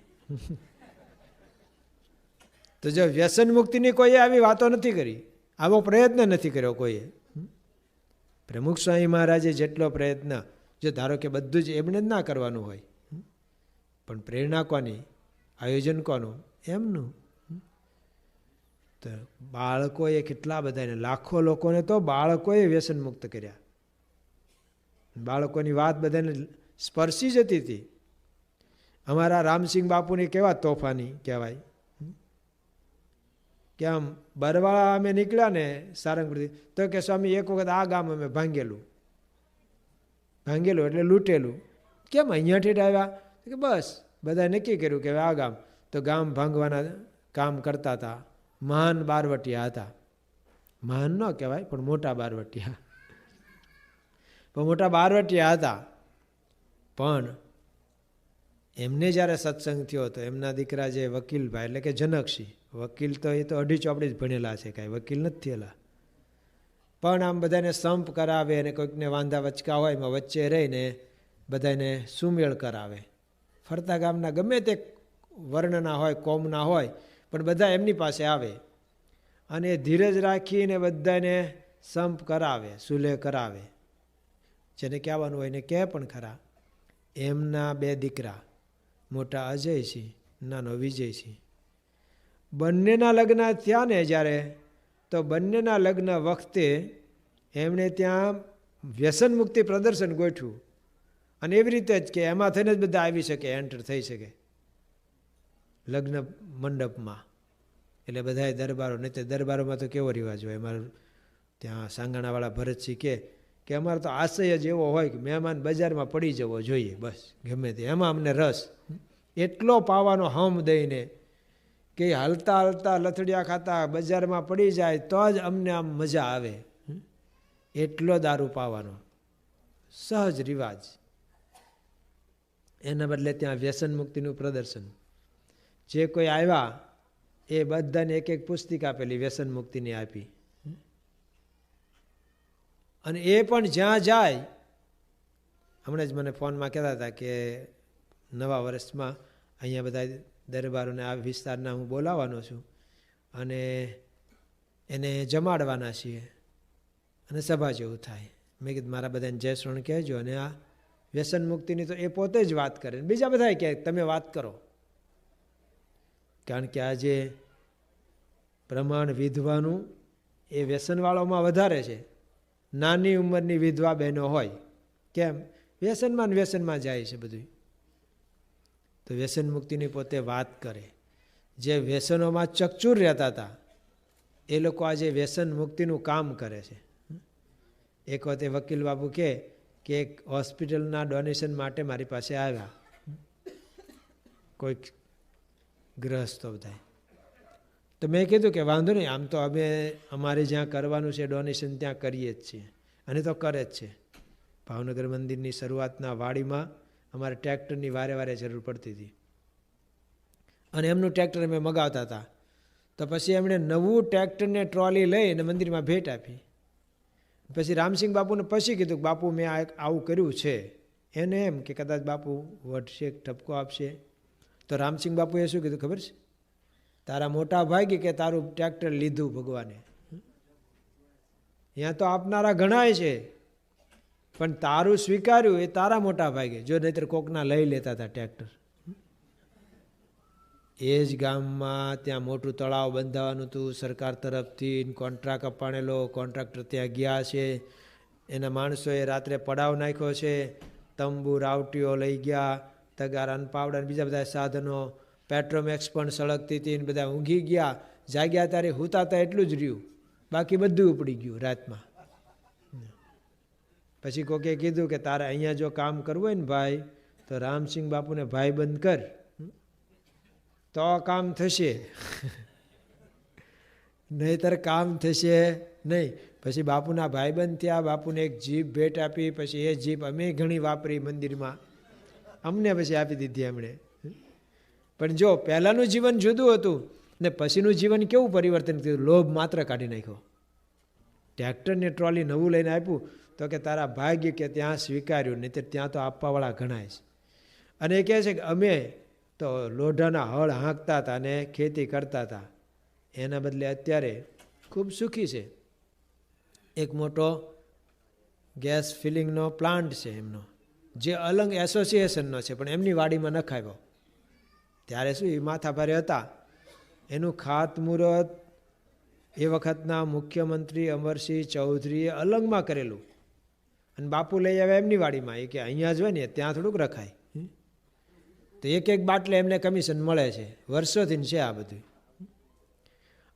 તો જો વ્યસન મુક્તિની કોઈએ આવી વાતો નથી કરી, આવો પ્રયત્ન નથી કર્યો કોઈએ. પ્રમુખ સ્વામી મહારાજે જેટલો પ્રયત્ન, જો ધારો કે બધું જ એમણે જ ના કરવાનું હોય, પણ પ્રેરણા કોની, આયોજન કોનું, એમનું. તો બાળકોએ કેટલા બધાને, લાખો લોકોને તો બાળકોએ વ્યસન મુક્ત કર્યા. બાળકોની વાત બધાને સ્પર્શી જતી હતી. અમારા રામસિંહ બાપુની કેવા તોફાની કહેવાય કે આમ બરવાળા અમે નીકળ્યા ને સારંગપુરથી, તો કે સ્વામી એક વખત આ ગામ અમે ભાંગેલું એટલે લૂંટેલું. કેમ અહીંયાથી આવ્યા? કે બસ બધા નક્કી કર્યું કે આ ગામ, તો ગામ ભાંગવાના કામ કરતા હતા. મહાન બારવટિયા હતા, મહાન ન કહેવાય પણ મોટા બારવટિયા, પણ મોટા બારવટિયા હતા. પણ એમને જ્યારે સત્સંગ થયો તો એમના દીકરા જે વકીલભાઈ એટલે કે જનકસિંહ, વકીલ તો એ તો અઢી ચોપડી જ ભણેલા છે, કાંઈ વકીલ નથી થયેલા, પણ આમ બધાને સંપ કરાવે અને કોઈકને વાંધા વચકા હોય એમાં વચ્ચે રહીને બધાને સુમેળ કરાવે. ફરતા ગામના ગમે તે વર્ણના હોય, કોમના હોય, પણ બધા એમની પાસે આવે અને ધીરજ રાખીને બધાને સંપ કરાવે, સુલેહ કરાવે. જેને કહેવાનું હોય એને કહે પણ ખરા. એમના 2 દીકરા, મોટા અજયસિંહ, નાનો વિજયસિંહ, બંનેના લગ્ન થયા ને જ્યારે, તો બંનેના લગ્ન વખતે એમણે ત્યાં વ્યસન મુક્તિ પ્રદર્શન ગોઠવ્યું. અને એવી રીતે જ કે એમાં થઈને જ બધા આવી શકે, એન્ટર થઈ શકે લગ્ન મંડપમાં. એટલે બધાએ દરબારો, નહીં તો દરબારોમાં તો કેવો રિવાજ હોય, અમારું ત્યાં સાંગાણાવાળા ભરતસિંહ કે અમારે તો આશય જ એવો હોય કે મહેમાન બજારમાં પડી જવો જોઈએ, બસ ગમે તે, એમાં અમને રસ એટલો પાવાનો હમ દઈને કે હાલતા હાલતા લથડિયા ખાતા બજારમાં પડી જાય તો જ અમને આમ મજા આવે, એટલો દારૂ પાવાનો સહજ રિવાજ. એના બદલે ત્યાં વ્યસન મુક્તિનું પ્રદર્શન. જે કોઈ આવ્યા એ બધાને એક પુસ્તિકા આપેલી, વ્યસન મુક્તિની આપી. અને એ પણ જ્યાં જાય, હમણાં જ મને ફોનમાં કહેતા હતા કે નવા વર્ષમાં અહીંયા બધા દરબારોને આ વિસ્તારના હું બોલાવવાનો છું અને એને જમાડવાના છીએ અને સભા જેવું થાય. મેં કીધું મારા બધાને જય શ્રણ કહેજો. અને આ વ્યસન મુક્તિની તો એ પોતે જ વાત કરે, બીજા બધા કહે તમે વાત કરો. કારણ કે આજે પ્રમાણ વિધવાનું એ વ્યસનવાળોમાં વધારે છે. નાની ઉંમરની વિધવા બહેનો હોય, કેમ? વ્યસનમાં જાય છે બધું. તો વ્યસન મુક્તિની પોતે વાત કરે. જે વ્યસનોમાં ચકચૂર રહેતા હતા એ લોકો આજે વ્યસન મુક્તિનું કામ કરે છે. એક વખતે વકીલ બાબુ કે એક હોસ્પિટલના ડોનેશન માટે મારી પાસે આવ્યા કોઈક ગ્રહસ્થો બધા. તો મેં કીધું કે વાંધો નહીં, આમ તો અમે અમારે જ્યાં કરવાનું છે ડોનેશન ત્યાં કરીએ જ છીએ, અને તો કરે જ છે. ભાવનગર મંદિરની શરૂઆતના વાડીમાં અમારે ટ્રેક્ટરની વારે વારે જરૂર પડતી હતી અને એમનું ટ્રેક્ટર અમે મગાવતા હતા. તો પછી એમણે નવું ટ્રેક્ટરને ટ્રોલી લઈ અને મંદિરમાં ભેટ આપી. પછી રામસિંહ બાપુને પછી કીધું કે બાપુ મેં આવું કર્યું છે. એને એમ કે કદાચ બાપુ વટશે, ઠપકો આપશે. તો રામસિંહ બાપુએ શું કીધું ખબર છે? તારા મોટા ભાગે કે તારું ટ્રેક્ટર લીધું ભગવાને. અહીંયા તો આપનારા ઘણાય છે, પણ તારું સ્વીકાર્યું એ તારા મોટા ભાગે. જો નહીતર કોકના લઈ લેતા હતા ટ્રેક્ટર. એ જ ગામમાં ત્યાં મોટું તળાવ બંધાવાનું હતું સરકાર તરફથી, કોન્ટ્રાક્ટ અપાણેલો, કોન્ટ્રાક્ટર ત્યાં ગયા છે, એના માણસોએ રાત્રે પડાવ નાખ્યો છે, તંબુ રાવટીઓ લઈ ગયા, તગારા પાવડા બીજા બધા સાધનો, પેટ્રોમેક્સ પણ સળગતી હતી ને બધા ઊંઘી ગયા. જાગ્યા ત્યારે હુતાતા એટલું જ રહ્યું, બાકી બધું ઉપડી ગયું રાતમાં. પછી કોકે કીધું કે તારે અહીંયા જો કામ કરવું હોય ને ભાઈ, તો રામસિંહ બાપુને ભાઈ બંધ કર તો કામ થશે, નહીતર કામ થશે નહીં. પછી બાપુના ભાઈબંધ થયા, બાપુને એક જીપ ભેટ આપી. પછી એ જીપ અમે ઘણી વાપરી મંદિરમાં, અમને પછી આપી દીધી એમણે. પણ જો પહેલાંનું જીવન જુદું હતું ને પછીનું જીવન કેવું પરિવર્તન થયું. લોભ માત્ર કાઢી નાખ્યો. ટ્રેક્ટરને ટ્રોલી નવું લઈને આપ્યું તો કે તારા ભાગ્ય કે ત્યાં સ્વીકાર્યું, નહીં તો ત્યાં તો આપવાવાળા ઘણાય છે. અને એ કહે છે કે અમે તો લોઢાના હળ હાંકતા હતા અને ખેતી કરતા હતા, એના બદલે અત્યારે ખૂબ સુખી છે. એક મોટો ગેસ ફિલિંગનો પ્લાન્ટ છે એમનો, જે અલંગ એસોસિએશનનો છે, પણ એમની વાડીમાં નખાવ્યો. ત્યારે શું એ માથાભારે હતા. એનું ખાતમુહૂર્ત એ વખતના મુખ્યમંત્રી અમરસિંહ ચૌધરીએ અલંગમાં કરેલું, અને બાપુ લઈ આવ્યા એમની વાડીમાં. એ કે અહીંયા જ હોય ને ત્યાં થોડુંક રખાય. તો એક એક બાટલે એમને કમિશન મળે છે, વર્ષોથી છે આ બધું.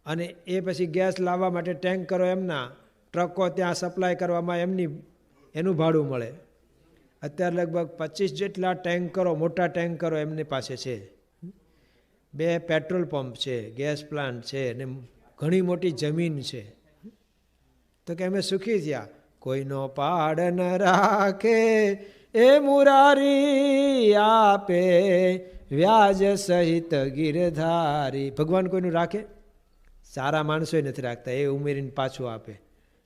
અને એ પછી ગેસ લાવવા માટે ટેન્કરો એમના, ટ્રકો ત્યાં સપ્લાય કરવામાં એનું ભાડું મળે. અત્યારે લગભગ 25 જેટલા ટેન્કરો, મોટા ટેન્કરો એમની પાસે છે. 2 પેટ્રોલ પંપ છે, ગેસ પ્લાન્ટ છે, અને ઘણી મોટી જમીન છે. તો કે અમે સુખી થયા. કોઈનો પાડ ન રાખે એ મુરારી આપે, વ્યાજ સહિત ગિરધારી. ભગવાન કોઈનું રાખે? સારા માણસો નથી રાખતા, એ ઉમેરીને પાછું આપે.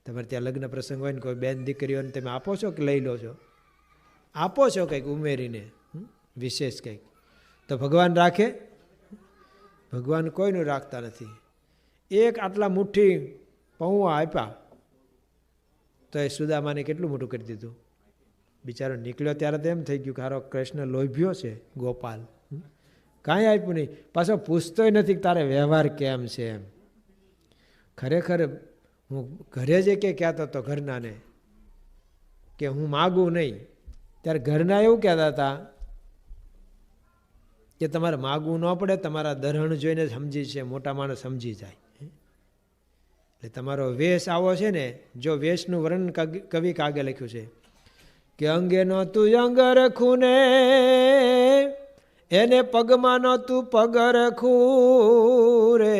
તમારે ત્યાં લગ્ન પ્રસંગ હોય ને કોઈ બેન દીકરીઓને તમે આપો છો કે લઈ લો છો? આપો છો કંઈક ઉમેરીને, વિશેષ કંઈક. તો ભગવાન રાખે? ભગવાન કોઈનું રાખતા નથી. એક આટલા મુઠ્ઠી પૌવા આપ્યા તો એ સુદામાને કેટલું મોટું કરી દીધું. બિચારો નીકળ્યો ત્યારે તો એમ થઈ ગયું કે હારો કૃષ્ણ લોભ્યો છે ગોપાલ, કાંઈ આપ્યું નહીં. પાછો પૂછતોય નથી કે તારે વ્યવહાર કેમ છે એમ. ખરેખર હું ઘરે જ કે કહેતો હતો ઘરનાને કે હું માગું નહીં, ત્યારે ઘરના એવું કહેતા હતા કે તમારે માગવું ન પડે, તમારા દરહણ જોઈને સમજી છે, મોટા માણસ સમજી જાય. એટલે તમારો વેશ આવો છે ને, જો વેશનું વર્ણન કવિ કાગે લખ્યું છે કે અંગે નો તું અંગ રખું ને એને પગમાં નો તું પગ રખું રે,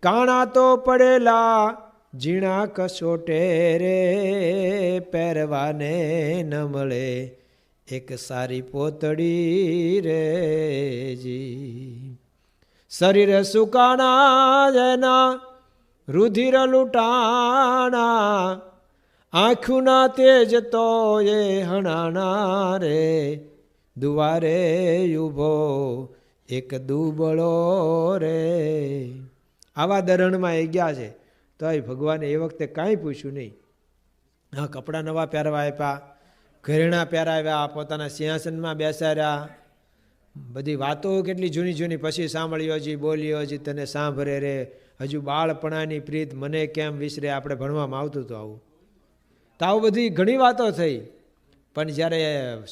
કાણા તો પડેલા ઝીણા કસોટે રે, પહેરવાને ન મળે એક સારી પોતડી રે જી. શરીર સુકાણા જેના રુધિર લૂંટાણા, આંખુના તેજ તો એ હણાણા રે, દુવારે ઉભો એક દુબળો રે. આવા દરણમાં એ ગયા છે તો એ ભગવાને એ વખતે કાંઈ પૂછ્યું નહીં. હા, કપડાં નવા પહેરવા આપ્યા, ઘરેણાં પહેરાવ્યા, પોતાના સિંહાસનમાં બેસાડ્યા, બધી વાતો કેટલી જૂની જૂની પછી સાંભળ્યો હજી, બોલ્યો હજી, તને સાંભળે રે, હજુ બાળપણાની પ્રીત મને કેમ વિસરે. આપણે ભણવામાં આવતું હતું આવું, તો આવું બધી ઘણી વાતો થઈ. પણ જ્યારે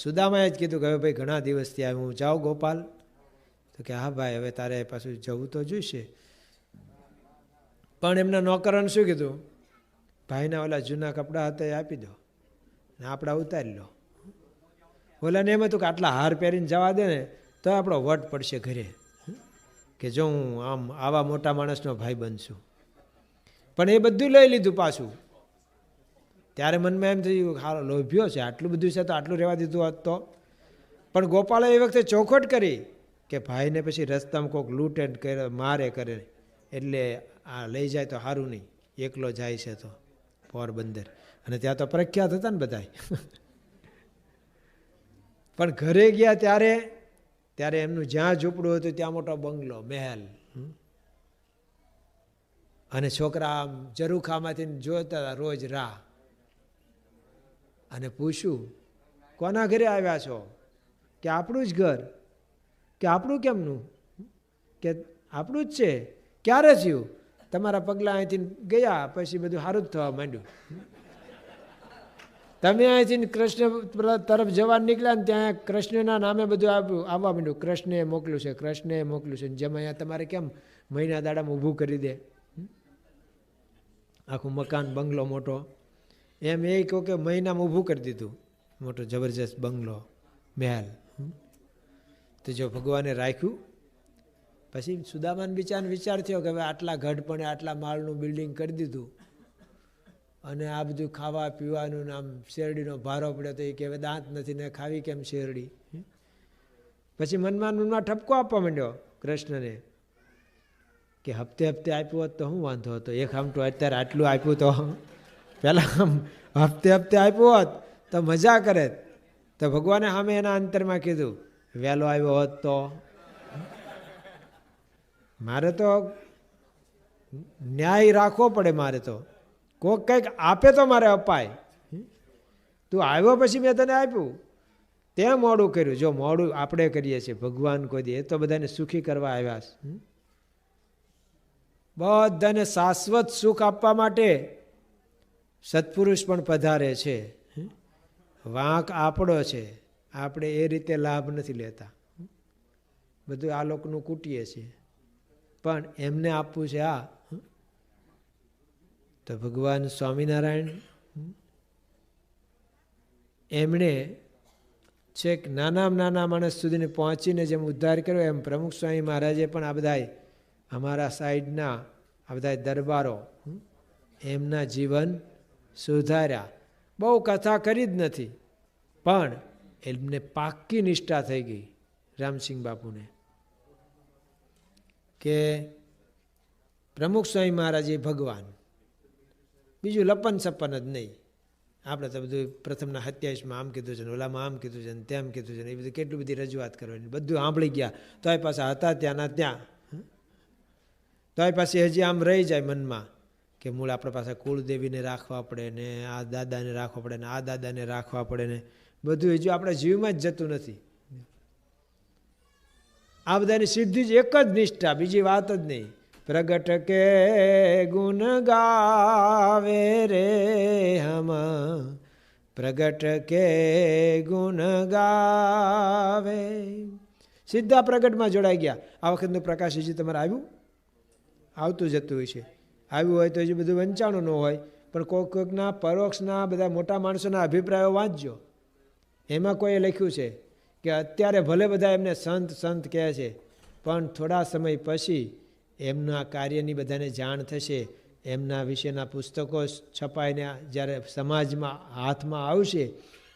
સુદામાએ જ કીધું કે હવે ભાઈ ઘણા દિવસથી આવ્યું, હું જાઉં ગોપાલ? તો કે હા ભાઈ, હવે તારે પાછું જવું તો જોઈશે. પણ એમના નોકરોને શું કીધું? ભાઈના ઓલા જૂના કપડાં હતા એ આપી દો ને આપણા ઉતારી લો. ઓલાને એમ હતું કે આટલા હાર પહેરીને જવા દે ને તો આપણો વટ પડશે ઘરે, કે જો હું આમ આવા મોટા માણસનો ભાઈ બનશું. પણ એ બધું લઈ લીધું પાછું. ત્યારે મનમાં એમ થયું હારો લોભ્યો છે, આટલું બધું છે તો આટલું રહેવા દીધું હોત તો. પણ ગોપાલે એ વખતે ચોખવટ કરી કે ભાઈને પછી રસ્તામાં કોઈક લૂંટે કરે, મારે કરે, એટલે આ લઈ જાય તો સારું નહીં, એકલો જાય છે તો પોરબંદર, અને ત્યાં તો પ્રખ્યાત હતા ને બધા. પણ ઘરે ગયા ત્યારે એમનું જ્યાં ઝૂંપડું હતું ત્યાં મોટો બંગલો, મહેલ, અને છોકરા આમ ઝરૂખામાંથી જોતા હતા રોજ રાહ. અને પૂછ્યું, કોના ઘરે આવ્યા છો? કે આપણું જ ઘર. કે આપણું કેમનું? કે આપણું જ છે. ક્યારે થયું? તમારા પગલાં અહીંથી ગયા પછી બધું સારું જ થવા માંડ્યું. તમે અહીંથી કૃષ્ણ તરફ જવા નીકળ્યા ને ત્યાં કૃષ્ણના નામે બધું આવવા માંડ્યું. કૃષ્ણએ મોકલ્યું છે, કૃષ્ણએ મોકલ્યું છે. જેમ અહીંયા તમારે કેમ મહિના દાડામાં ઊભું કરી દે, આખું મકાન બંગલો મોટો, એમ એ કહો કે મહિનામાં ઊભું કરી દીધું મોટો જબરજસ્ત બંગલો મહેલ. તો જો ભગવાને રાખ્યું. પછી સુદામાને બિચારાને વિચાર થયો કે હવે આટલા ગઢપણે આટલા માળનું બિલ્ડિંગ કરી દીધું અને આ બધું ખાવા પીવાનું ને આમ શેરડીનો ભારો પડ્યો તો એ કે હવે દાંત નથી ને ખાવી કેમ શેરડી. પછી મનમાં ઠપકો આપવા માંડ્યો કૃષ્ણને કે હપ્તે હપ્તે આપ્યું હોત તો શું વાંધો હતો? એક આમટું અત્યારે આટલું આપ્યું તો પહેલાં આમ હપ્તે હપ્તે આપ્યું હોત તો મજા કરે. તો ભગવાને સામે એના અંતરમાં કીધું, વહેલો આવ્યો હોત તો મારે તો ન્યાય રાખવો પડે. મારે તો કોઈક કંઈક આપે તો મારે અપાય. તું આવ્યો પછી મેં તને આપ્યું, તે મોડું કર્યું. જો મોડું આપણે કરીએ છીએ, ભગવાન કોઈ દે એ તો બધાને સુખી કરવા આવ્યા છે. બધાને શાશ્વત સુખ આપવા માટે સત્પુરુષ પણ પધારે છે. વાંક આપણો છે, આપણે એ રીતે લાભ નથી લેતા. બધું આ લોકોનું કૂટીએ છીએ, પણ એમને આપવું છે આ. તો ભગવાન સ્વામિનારાયણ એમણે છેક નાનામાં નાના માણસ સુધીને પહોંચીને જેમ ઉદ્ધાર કર્યો, એમ પ્રમુખ સ્વામી મહારાજે પણ આ બધા અમારા સાઈડના આ બધા દરબારો એમના જીવન સુધાર્યા. બહુ કથા કરી જ નથી, પણ એમને પાક્કી નિષ્ઠા થઈ ગઈ રામસિંહ બાપુને કે પ્રમુખ સ્વામી મહારાજ એ ભગવાન, બીજું લપન સપન જ નહીં. આપણે તો બધું પ્રથમના 27માં આમ કીધું છે ને ઓલામાં આમ કીધું છે ને તેમ કીધું છે ને એ બધું કેટલી બધી રજૂઆત કરવાની, બધું સાંભળી ગયા તો એ પાછા હતા ત્યાંના ત્યાં. તો એ પાછી હજી આમ રહી જાય મનમાં કે મૂળ આપણા પાસે કુળદેવીને રાખવા પડે ને આ દાદાને રાખવા પડે ને આ દાદાને રાખવા પડે ને બધું હજુ આપણા જીવમાં જ જતું નથી. આ બધાની સીધી જ એક જ નિષ્ઠા, બીજી વાત જ નહીં. પ્રગટ કે ગુણ ગાવે રે હમ, પ્રગટ કે ગુણ ગાવે. સીધા પ્રગટમાં જોડાઈ ગયા. આ વખતનું પ્રકાશ હજી તમારે આવ્યું, આવતું જતું હોય છે. આવ્યું હોય તો હજી બધું વંચાણું ન હોય, પણ કોઈક કોઈકના પરોક્ષના બધા મોટા માણસોના અભિપ્રાયો વાંચજો. એમાં કોઈએ લખ્યું છે કે અત્યારે ભલે બધા એમને સંત સંત કહે છે, પણ થોડા સમય પછી એમના કાર્યની બધાને જાણ થશે, એમના વિશેના પુસ્તકો છપાઈને જ્યારે સમાજમાં હાથમાં આવશે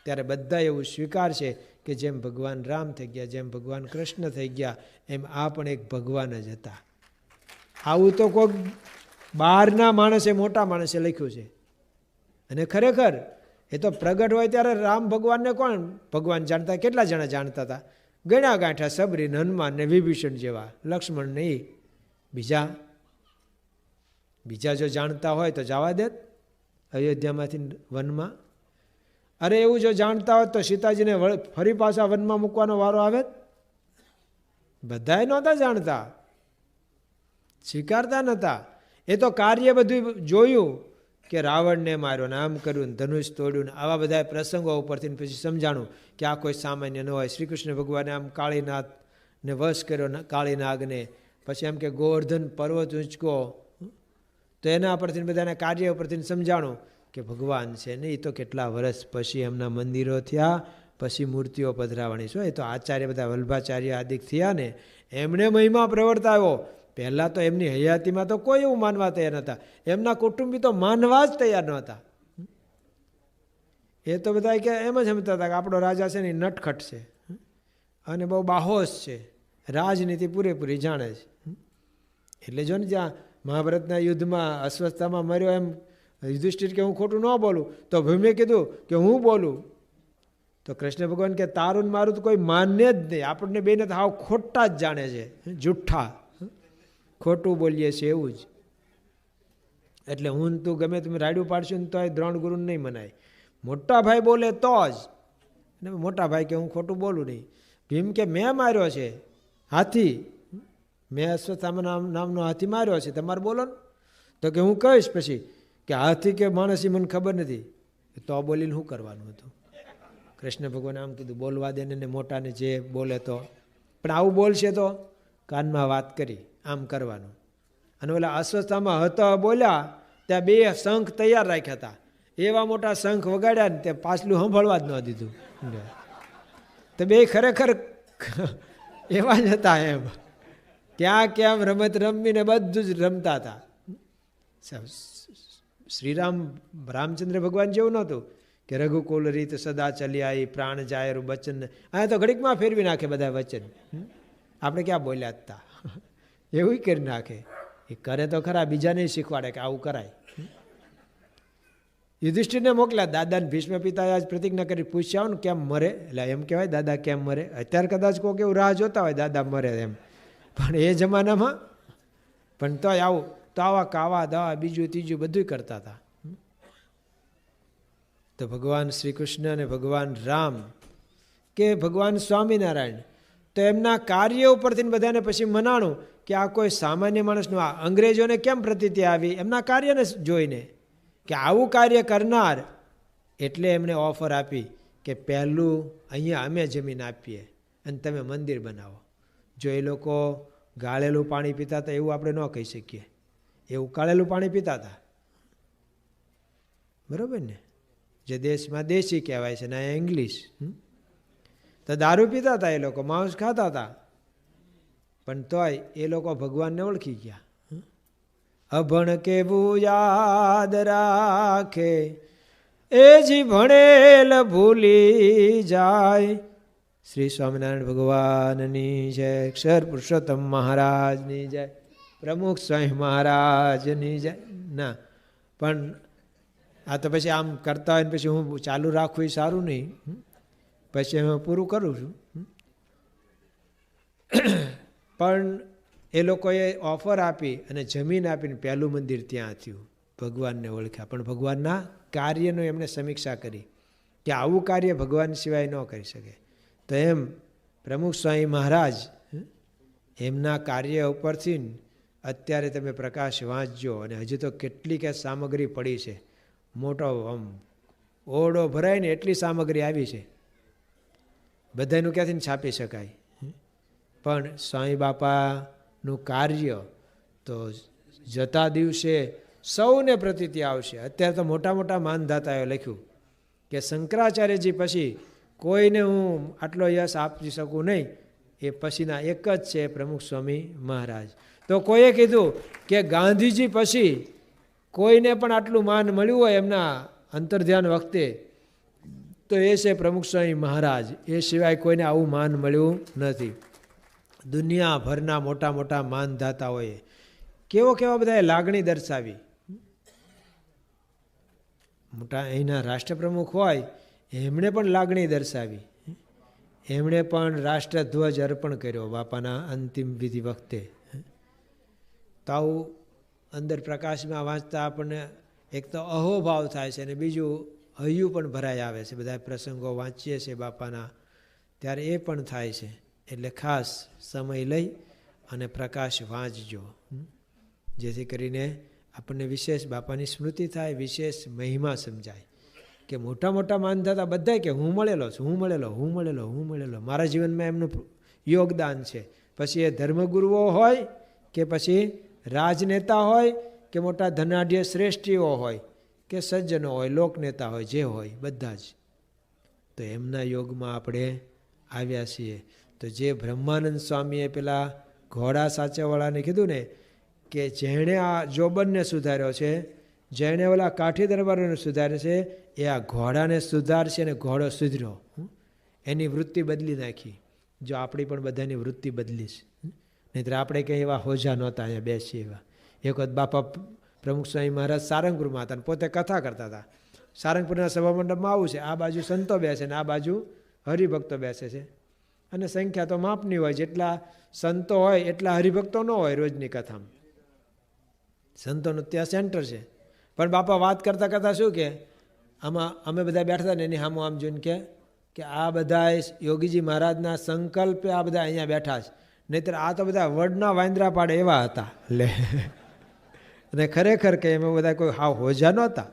ત્યારે બધા એવું સ્વીકારશે કે જેમ ભગવાન રામ થઈ ગયા, જેમ ભગવાન કૃષ્ણ થઈ ગયા, એમ આ પણ એક ભગવાન જ હતા. આવું તો કોઈક બહારના માણસે, મોટા માણસે લખ્યું છે. અને ખરેખર એ તો પ્રગટ હોય ત્યારે રામ ભગવાનને કોણ ભગવાન જાણતા? કેટલા જણા જાણતા હતા? ગણ્યા ગાંઠા સબરી, હનુમાન ને વિભીષણ જેવા, લક્ષ્મણ નહીં. બીજા જો જાણતા હોય તો જવા દે અયોધ્યામાંથી વનમાં. અરે એવું જો જાણતા હોત તો સીતાજીને ફરી પાછા વનમાં મૂકવાનો વારો આવે? બધાય નહોતા જાણતા, સ્વીકારતા નહોતા. એ તો કાર્ય બધું જોયું કે રાવણને માર્યો ને આમ કર્યું ને ધનુષ તોડ્યું ને આવા બધા પ્રસંગો ઉપરથી પછી સમજાણું કે આ કોઈ સામાન્ય ન હોય. શ્રી કૃષ્ણ ભગવાને આમ કાળીનાથને વશ કર્યો, કાળીનાગને. પછી એમ કે ગોવર્ધન પર્વત ઊંચકો, તો એના પરથી બધાના કાર્ય ઉપરથી સમજાણું કે ભગવાન છે ને એ તો કેટલા વર્ષ પછી એમના મંદિરો થયા, પછી મૂર્તિઓ પધરાવવાની છે. એ તો આચાર્ય બધા વલ્ભાચાર્ય આદિક થયા ને એમણે મહિમા પ્રવર્તાવ્યો. પહેલાં તો એમની હયાતીમાં તો કોઈ એવું માનવા તૈયાર નહોતા, એમના કુટુંબી તો માનવા જ તૈયાર નહોતા. એ તો બધા કે એમ જ સમજતા હતા કે આપણો રાજા છે ને એ નટખટ છે અને બહુ બાહોશ છે, રાજનીતિ પૂરેપૂરી જાણે છે. એટલે જો ને જ્યાં મહાભારતના યુદ્ધમાં અસ્વસ્થતામાં મર્યો એમ યુધિષ્ઠિર કે હું ખોટું ન બોલું, તો ભીમે કીધું કે હું બોલું. તો કૃષ્ણ ભગવાન કે તારું મારું તો કોઈ માન્ય જ નહીં, આપણને બેને તો હાવ ખોટા જ જાણે છે, જુઠ્ઠા, ખોટું બોલીએ છીએ એવું જ. એટલે હું તું ગમે તમે રાડ્યું પાડશું ને તો એ દ્રોણ ગુરુને નહીં મનાય. મોટા ભાઈ બોલે તો જ. અને મોટા ભાઈ કે હું ખોટું બોલું નહીં. ભીમ કે મેં માર્યો છે હાથી, મેં અશ્વત્થામા નામનો હાથી માર્યો છે, તમારે બોલો ને. તો કે હું કહીશ પછી કે હાથી કે માણસ મને ખબર નથી. તો બોલીને શું કરવાનું હતું? કૃષ્ણ ભગવાને આમ કીધું બોલવા દે ને મોટાને જે બોલે તો. પણ આવું બોલશે તો કાનમાં વાત કરી આમ કરવાનું. અને ઓલા અશ્વત્થામા હતા બોલ્યા ત્યાં 2 શંખ તૈયાર રાખ્યા હતા. એવા મોટા શંખ વગાડ્યા ને તે પાછલું સાંભળવા જ ન દીધું. તો 2 ખરેખર એવા જ હતા એમ. ત્યાં કેમ રમત રમીને બધું જ રમતા હતા. શ્રીરામ રામચંદ્ર ભગવાન જેવું નહોતું કે રઘુકુલ રીત સદા ચલી આવી, પ્રાણ જાયરું વચન. આ તો ઘડીકમાં ફેરવી નાખે બધા વચન. આપણે ક્યાં બોલ્યા હતા એવું કરી નાખે. એ કરે તો ખરા, બીજાને શીખવાડે કે આવું કરાય. યુધિષ્ઠિરને મોકલ્યા. દાદાને ભીષ્મ પિતાએ આજ પ્રતિજ્ઞા કરી પૂછ્યા ને કેમ મરે. એટલે એમ કહેવાય દાદા કેમ મરે. અત્યારે કદાચ કોઈ એવું રાહ જોતા હોય દાદા મરે એમ, પણ એ જમાનામાં પણ તોય આવું તો આવા કાવા દવા બીજું ત્રીજું બધું કરતા હતા. તો ભગવાન શ્રી કૃષ્ણ અને ભગવાન રામ કે ભગવાન સ્વામિનારાયણ તો એમના કાર્ય ઉપરથી બધાને પછી મનાણું કે આ કોઈ સામાન્ય માણસનું, આ અંગ્રેજોને કેમ પ્રતીતિ આવી એમના કાર્યને જોઈને કે આવું કાર્ય કરનાર. એટલે એમણે ઓફર આપી કે પહેલું અહીંયા અમે જમીન આપીએ અને તમે મંદિર બનાવો. જો એ લોકો ગાળેલું પાણી પીતા હતા એવું આપણે ન કહી શકીએ. એ ઉકાળેલું પાણી પીતા હતા, બરાબર ને. જે દેશમાં દેશી કહેવાય છે ને અહીંયા ઇંગ્લિશ. તો દારૂ પીતા હતા એ લોકો, માંસ ખાતા હતા, પણ તોય એ લોકો ભગવાનને ઓળખી ગયા. અભણ કેવું યાદ રાખે એ જી ભણેલ ભૂલી જાય. શ્રી સ્વામિનારાયણ ભગવાનની જય, અક્ષર પુરુષોત્તમ મહારાજની જય, પ્રમુખ સ્વામી મહારાજની જય. ના પણ આ તો પછી આમ કરતા હોય ને પછી હું ચાલુ રાખવું એ સારું નહીં. પછી હું પૂરું કરું છું. પણ એ લોકોએ ઓફર આપી અને જમીન આપીને પહેલું મંદિર ત્યાં થયું. ભગવાનને ઓળખ્યા, પણ ભગવાનના કાર્યનો એમણે સમીક્ષા કરી કે આવું કાર્ય ભગવાન સિવાય ન કરી શકે. તો એમ પ્રમુખ સ્વામી મહારાજ એમના કાર્ય ઉપરથી અત્યારે તમે પ્રકાશ વાંચજો. અને હજુ તો કેટલીક સામગ્રી પડી છે. મોટો આમ ઓરડો ભરાય ને એટલી સામગ્રી આવી છે. બધાનું ક્યાંથી છાપી શકાય. પણ સ્વામી બાપાનું કાર્ય તો જતા દિવસે સૌને પ્રતીતિ આવશે. અત્યારે તો મોટા મોટા માનધાતાએ લખ્યું કે શંકરાચાર્યજી પછી કોઈને હું આટલો યશ આપી શકું નહીં. એ પછીના એક જ છે પ્રમુખ સ્વામી મહારાજ. તો કોઈએ કીધું કે ગાંધીજી પછી કોઈને પણ આટલું માન મળ્યું હોય એમના અંતર્ધ્યાન વખતે તો એ છે પ્રમુખ સ્વામી મહારાજ. એ સિવાય કોઈને આવું માન મળ્યું નથી. દુનિયાભરના મોટા મોટા માનધાતાઓએ કેવા બધાએ લાગણી દર્શાવી. મોટા અહીંના રાષ્ટ્રપ્રમુખ હોય એમણે પણ લાગણી દર્શાવી. એમણે પણ રાષ્ટ્રધ્વજ અર્પણ કર્યો બાપાના અંતિમ વિધિ વખતે. તો આવું અંદર પ્રકાશમાં વાંચતા આપણને એક તો અહોભાવ થાય છે અને બીજું હૈયું પણ ભરાઈ આવે છે. બધા પ્રસંગો વાંચીએ છીએ બાપાના ત્યારે એ પણ થાય છે. એટલે ખાસ સમય લઈ અને પ્રકાશ વાંચજો, જેથી કરીને આપણને વિશેષ બાપાની સ્મૃતિ થાય, વિશેષ મહિમા સમજાય. કે મોટા મોટા માનધાતા બધા કે હું મળેલો છું, હું મળેલો, મારા જીવનમાં એમનું યોગદાન છે. પછી એ ધર્મગુરુઓ હોય કે પછી રાજનેતા હોય કે મોટા ધનાઢ્ય શ્રેષ્ઠીઓ હોય કે સજ્જનો હોય, લોકનેતા હોય, જે હોય બધા જ. તો એમના યોગમાં આપણે આવ્યા છીએ. તો જે બ્રહ્માનંદ સ્વામીએ પેલા ઘોડા સાચવવાળાને કીધું ને કે જેણે આ જોબનને સુધાર્યો છે, જેણે ઓલા કાઠી દરબારોને સુધારે છે, એ આ ઘોડાને સુધારશે અને ઘોડો સુધર્યો. એની વૃત્તિ બદલી નાખી. જો આપણી પણ બધાની વૃત્તિ બદલીશ, નહીંતર આપણે કંઈ એવા હોજા નહોતા અહીંયા બેસીએ એવા. એક વખત બાપા પ્રમુખ સ્વામી મહારાજ સારંગપુરમાં હતા અને પોતે કથા કરતા હતા. સારંગપુરના સભા મંડપમાં આવું છે, આ બાજુ સંતો બેસે ને આ બાજુ હરિભક્તો બેસે છે. અને સંખ્યા તો માપની હોય, જેટલા સંતો હોય એટલા હરિભક્તો ન હોય રોજની કથામાં. સંતોનું ત્યાં સેન્ટર છે. પણ બાપા વાત કરતાં કરતાં શું કે આમાં અમે બધા બેઠા હતા ને એની સામું આમ જોઈને કે આ બધા યોગીજી મહારાજના સંકલ્પે આ બધા અહીંયા બેઠા છે, નહીંતર આ તો બધા વડના વાંદરા પાડે એવા હતા. લે અને ખરેખર કે એમાં બધા કોઈ હાવ હોજા નહોતા,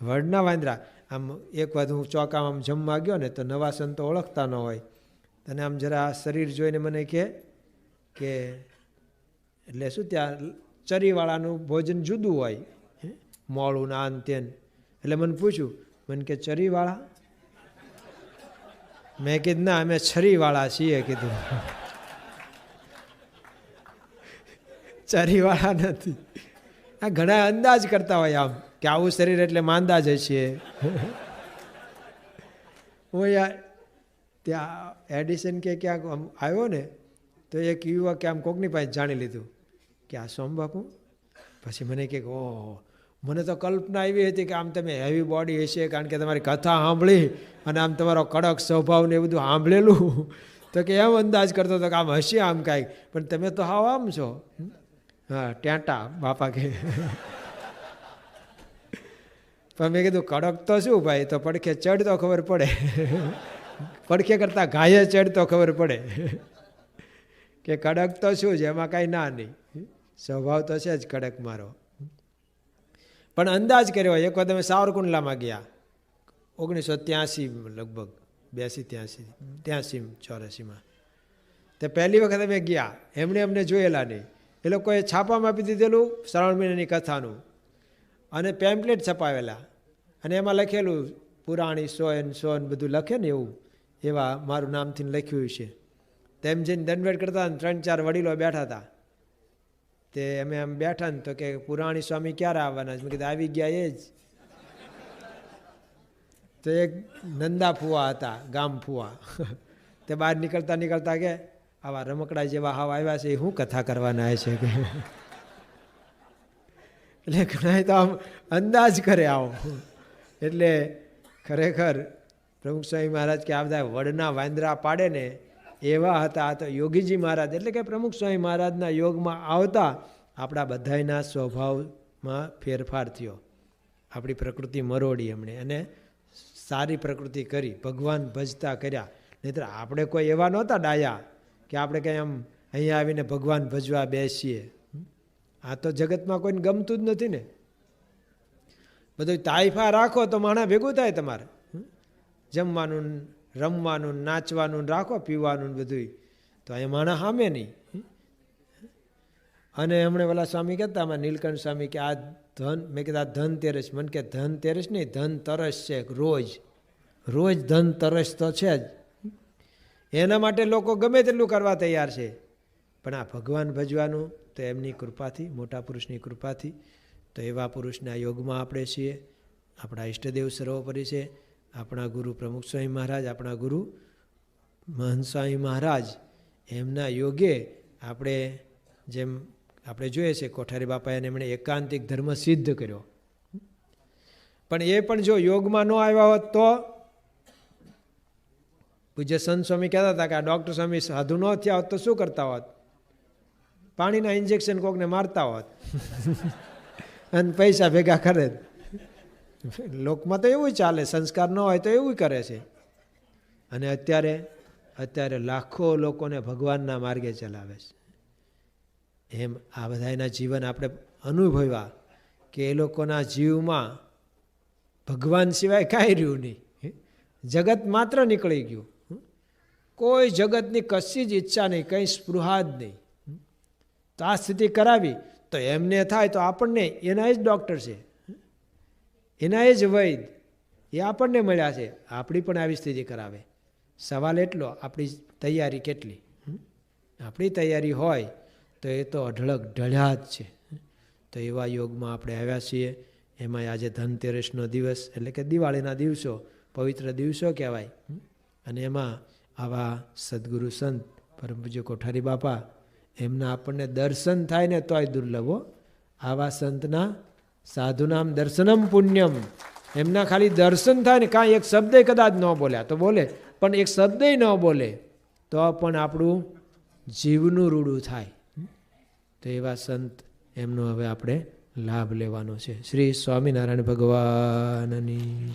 વડના વાંદરા. આમ એક વાત હું ચોકામાં આમ જમવા ગયો ને તો નવા સંતો ઓળખતા ન હોય, અને આમ જરા શરીર જોઈને મને કે એટલે શું ત્યાં ચરીવાળાનું ભોજન જુદું હોય, મોળું ના આન તેન. એટલે મને પૂછ્યું, મને કે ચરીવાળા? મેં કીધું ના, અમે છરીવાળા છીએ. કીધું ચરીવાળા નથી. આ ઘણા અંદાજ કરતા હોય આમ કે આવું શરીર એટલે માંદા જ છીએ. હું યાર ત્યાં એડિશન કે ક્યાંક આવ્યો ને તો એક યુવકે આમ કોકની પાસે જાણી લીધું કે આ સોમબાપુ. પછી મને કે ઓહો, મને તો કલ્પના એવી હતી કે આમ તમે હેવી બોડી હશે, કારણ કે તમારી કથા સાંભળી અને આમ તમારો કડક સ્વભાવ ને એ બધું સાંભળેલું, તો કે એમ અંદાજ કરતો હતો કે આમ હશે આમ કાંઈક, પણ તમે તો હાવ આમ છો. હા, ટ્યાંટા બાપા કે. પણ મેં કીધું કડક તો શું ભાઈ, તો પડખે ચડ તો ખબર પડે, પડખે કરતાં ઘાયે ચડ તો ખબર પડે કે કડક તો શું છે, એમાં કાંઈ ના નહીં, સ્વભાવ તો છે જ કડક મારો. પણ અંદાજ કર્યો. એક વખત અમે સાવરકુંડલામાં ગયા 1983 લગભગ 82-83 તે પહેલી વખત અમે ગયા. એમણે અમને જોયેલા નહીં. એ લોકોએ છાપામાં આપી દીધેલું શ્રાવણ મહિનાની કથાનું, અને પેમ્પલેટ છપાવેલા, અને એમાં લખેલું પુરાણી સોન બધું લખે ને એવું, એવા મારું નામથી લખ્યું છે. તેમ જઈને દંડવટ કરતા 3-4 વડીલો બેઠા હતા. તે અમે આમ બેઠા ને તો કે પુરાણી સ્વામી ક્યારે આવવાના છે? મેં કીધું આવી ગયા એ જ. તો એક નંદા ફુવા હતા, ગામ ફુવા, તે બહાર નીકળતા નીકળતા કે આવા રમકડા જેવા હાવ આવ્યા છે, એ શું કથા કરવાના છે કે. એટલે ઘણા તો આમ અંદાજ કરે આવો. એટલે ખરેખર પ્રમુખ સ્વામી મહારાજ કે આ બધા વડના વાંદરા પાડે ને એવા હતા. આ તો યોગીજી મહારાજ એટલે કે પ્રમુખ સ્વામી મહારાજના યોગમાં આવતા આપણા બધાના સ્વભાવમાં ફેરફાર થયો. આપણી પ્રકૃતિ મરોડી એમણે, અને સારી પ્રકૃતિ કરી, ભગવાન ભજતા કર્યા. નહીંતર આપણે કોઈ એવા નહોતા ડાયા કે આપણે કંઈ આમ અહીંયા આવીને ભગવાન ભજવા બેસીએ. આ તો જગતમાં કોઈને ગમતું જ નથી ને. બધું તાઇફા રાખો તો માણા ભેગું થાય તમારે. જમવાનું, રમવાનું, નાચવાનું રાખો, પીવાનું બધું, તો અહીંયા માણા સામે નહીં. અને હમણાં પેલા સ્વામી કહેતા આમાં નીલકંઠ સ્વામી કે આ ધન, મેં કીધું આ ધનતેરસ. મને કે ધનતેરસ નહીં, ધન તરસ છે. રોજ રોજ ધન તરસ તો છે જ. એના માટે લોકો ગમે તેટલું કરવા તૈયાર છે. પણ આ ભગવાન ભજવાનું તો એમની કૃપાથી, મોટા પુરુષની કૃપાથી. તો એવા પુરુષના યોગમાં આપણે છીએ. આપણા ઈષ્ટદેવ સર્વોપરી છે. આપણા ગુરુ પ્રમુખ સ્વામી મહારાજ, આપણા ગુરુ મહંત સ્વામી મહારાજ, એમના યોગે આપણે જેમ આપણે જોઈએ છે કોઠારી બાપાએ એમણે એકાંતિક ધર્મ સિદ્ધ કર્યો. પણ એ પણ જો યોગમાં ન આવ્યા હોત તો પૂજ્ય સંત સ્વામી કહેતા હતા કે આ ડૉક્ટર સ્વામી સાધુ ન થયા હોત તો શું કરતા હોત? પાણીના ઇન્જેક્શન કોકને મારતા હોત અને પૈસા ભેગા કરે. લોકમાં તો એવું ચાલે, સંસ્કાર ન હોય તો એવું કરે છે. અને અત્યારે લાખો લોકોને ભગવાનના માર્ગે ચલાવે છે. એમ આ બધાના જીવન આપણે અનુભવ્યા કે એ લોકોના જીવમાં ભગવાન સિવાય કાંઈ રહ્યું નહીં. જગત માત્ર નીકળી ગયું. કોઈ જગતની કશી જ ઈચ્છા નહીં, કંઈ સ્પૃહા જ નહીં. તો આ સ્થિતિ કરાવી તો એમને થાય તો આપણને એના જ ડૉક્ટર છે, એના જ વૈદ, એ આપણને મળ્યા છે. આપણી પણ આવી સ્થિતિ કરાવે. સવાલ એટલો, આપણી તૈયારી કેટલી? આપણી તૈયારી હોય તો એ તો અઢળક ઢળ્યા જ છે. તો એવા યોગમાં આપણે આવ્યા છીએ. એમાં આજે ધનતેરસનો દિવસ એટલે કે દિવાળીના દિવસો, પવિત્ર દિવસો કહેવાય. અને એમાં આવા સદગુરુ સંત પરમ પૂજ્ય કોઠારી બાપા, એમના આપણને દર્શન થાય ને તોય દુર્લભો. આવા સંતના સાધુનામ દર્શનમ પુણ્યમ. એમના ખાલી દર્શન થાય ને, કાંઈ એક શબ્દ કદાચ ન બોલ્યા તો બોલે, પણ એક શબ્દ ન બોલે તો પણ આપણું જીવનું રૂડું થાય. તો એવા સંત એમનો હવે આપણે લાભ લેવાનો છે. શ્રી સ્વામિનારાયણ ભગવાનની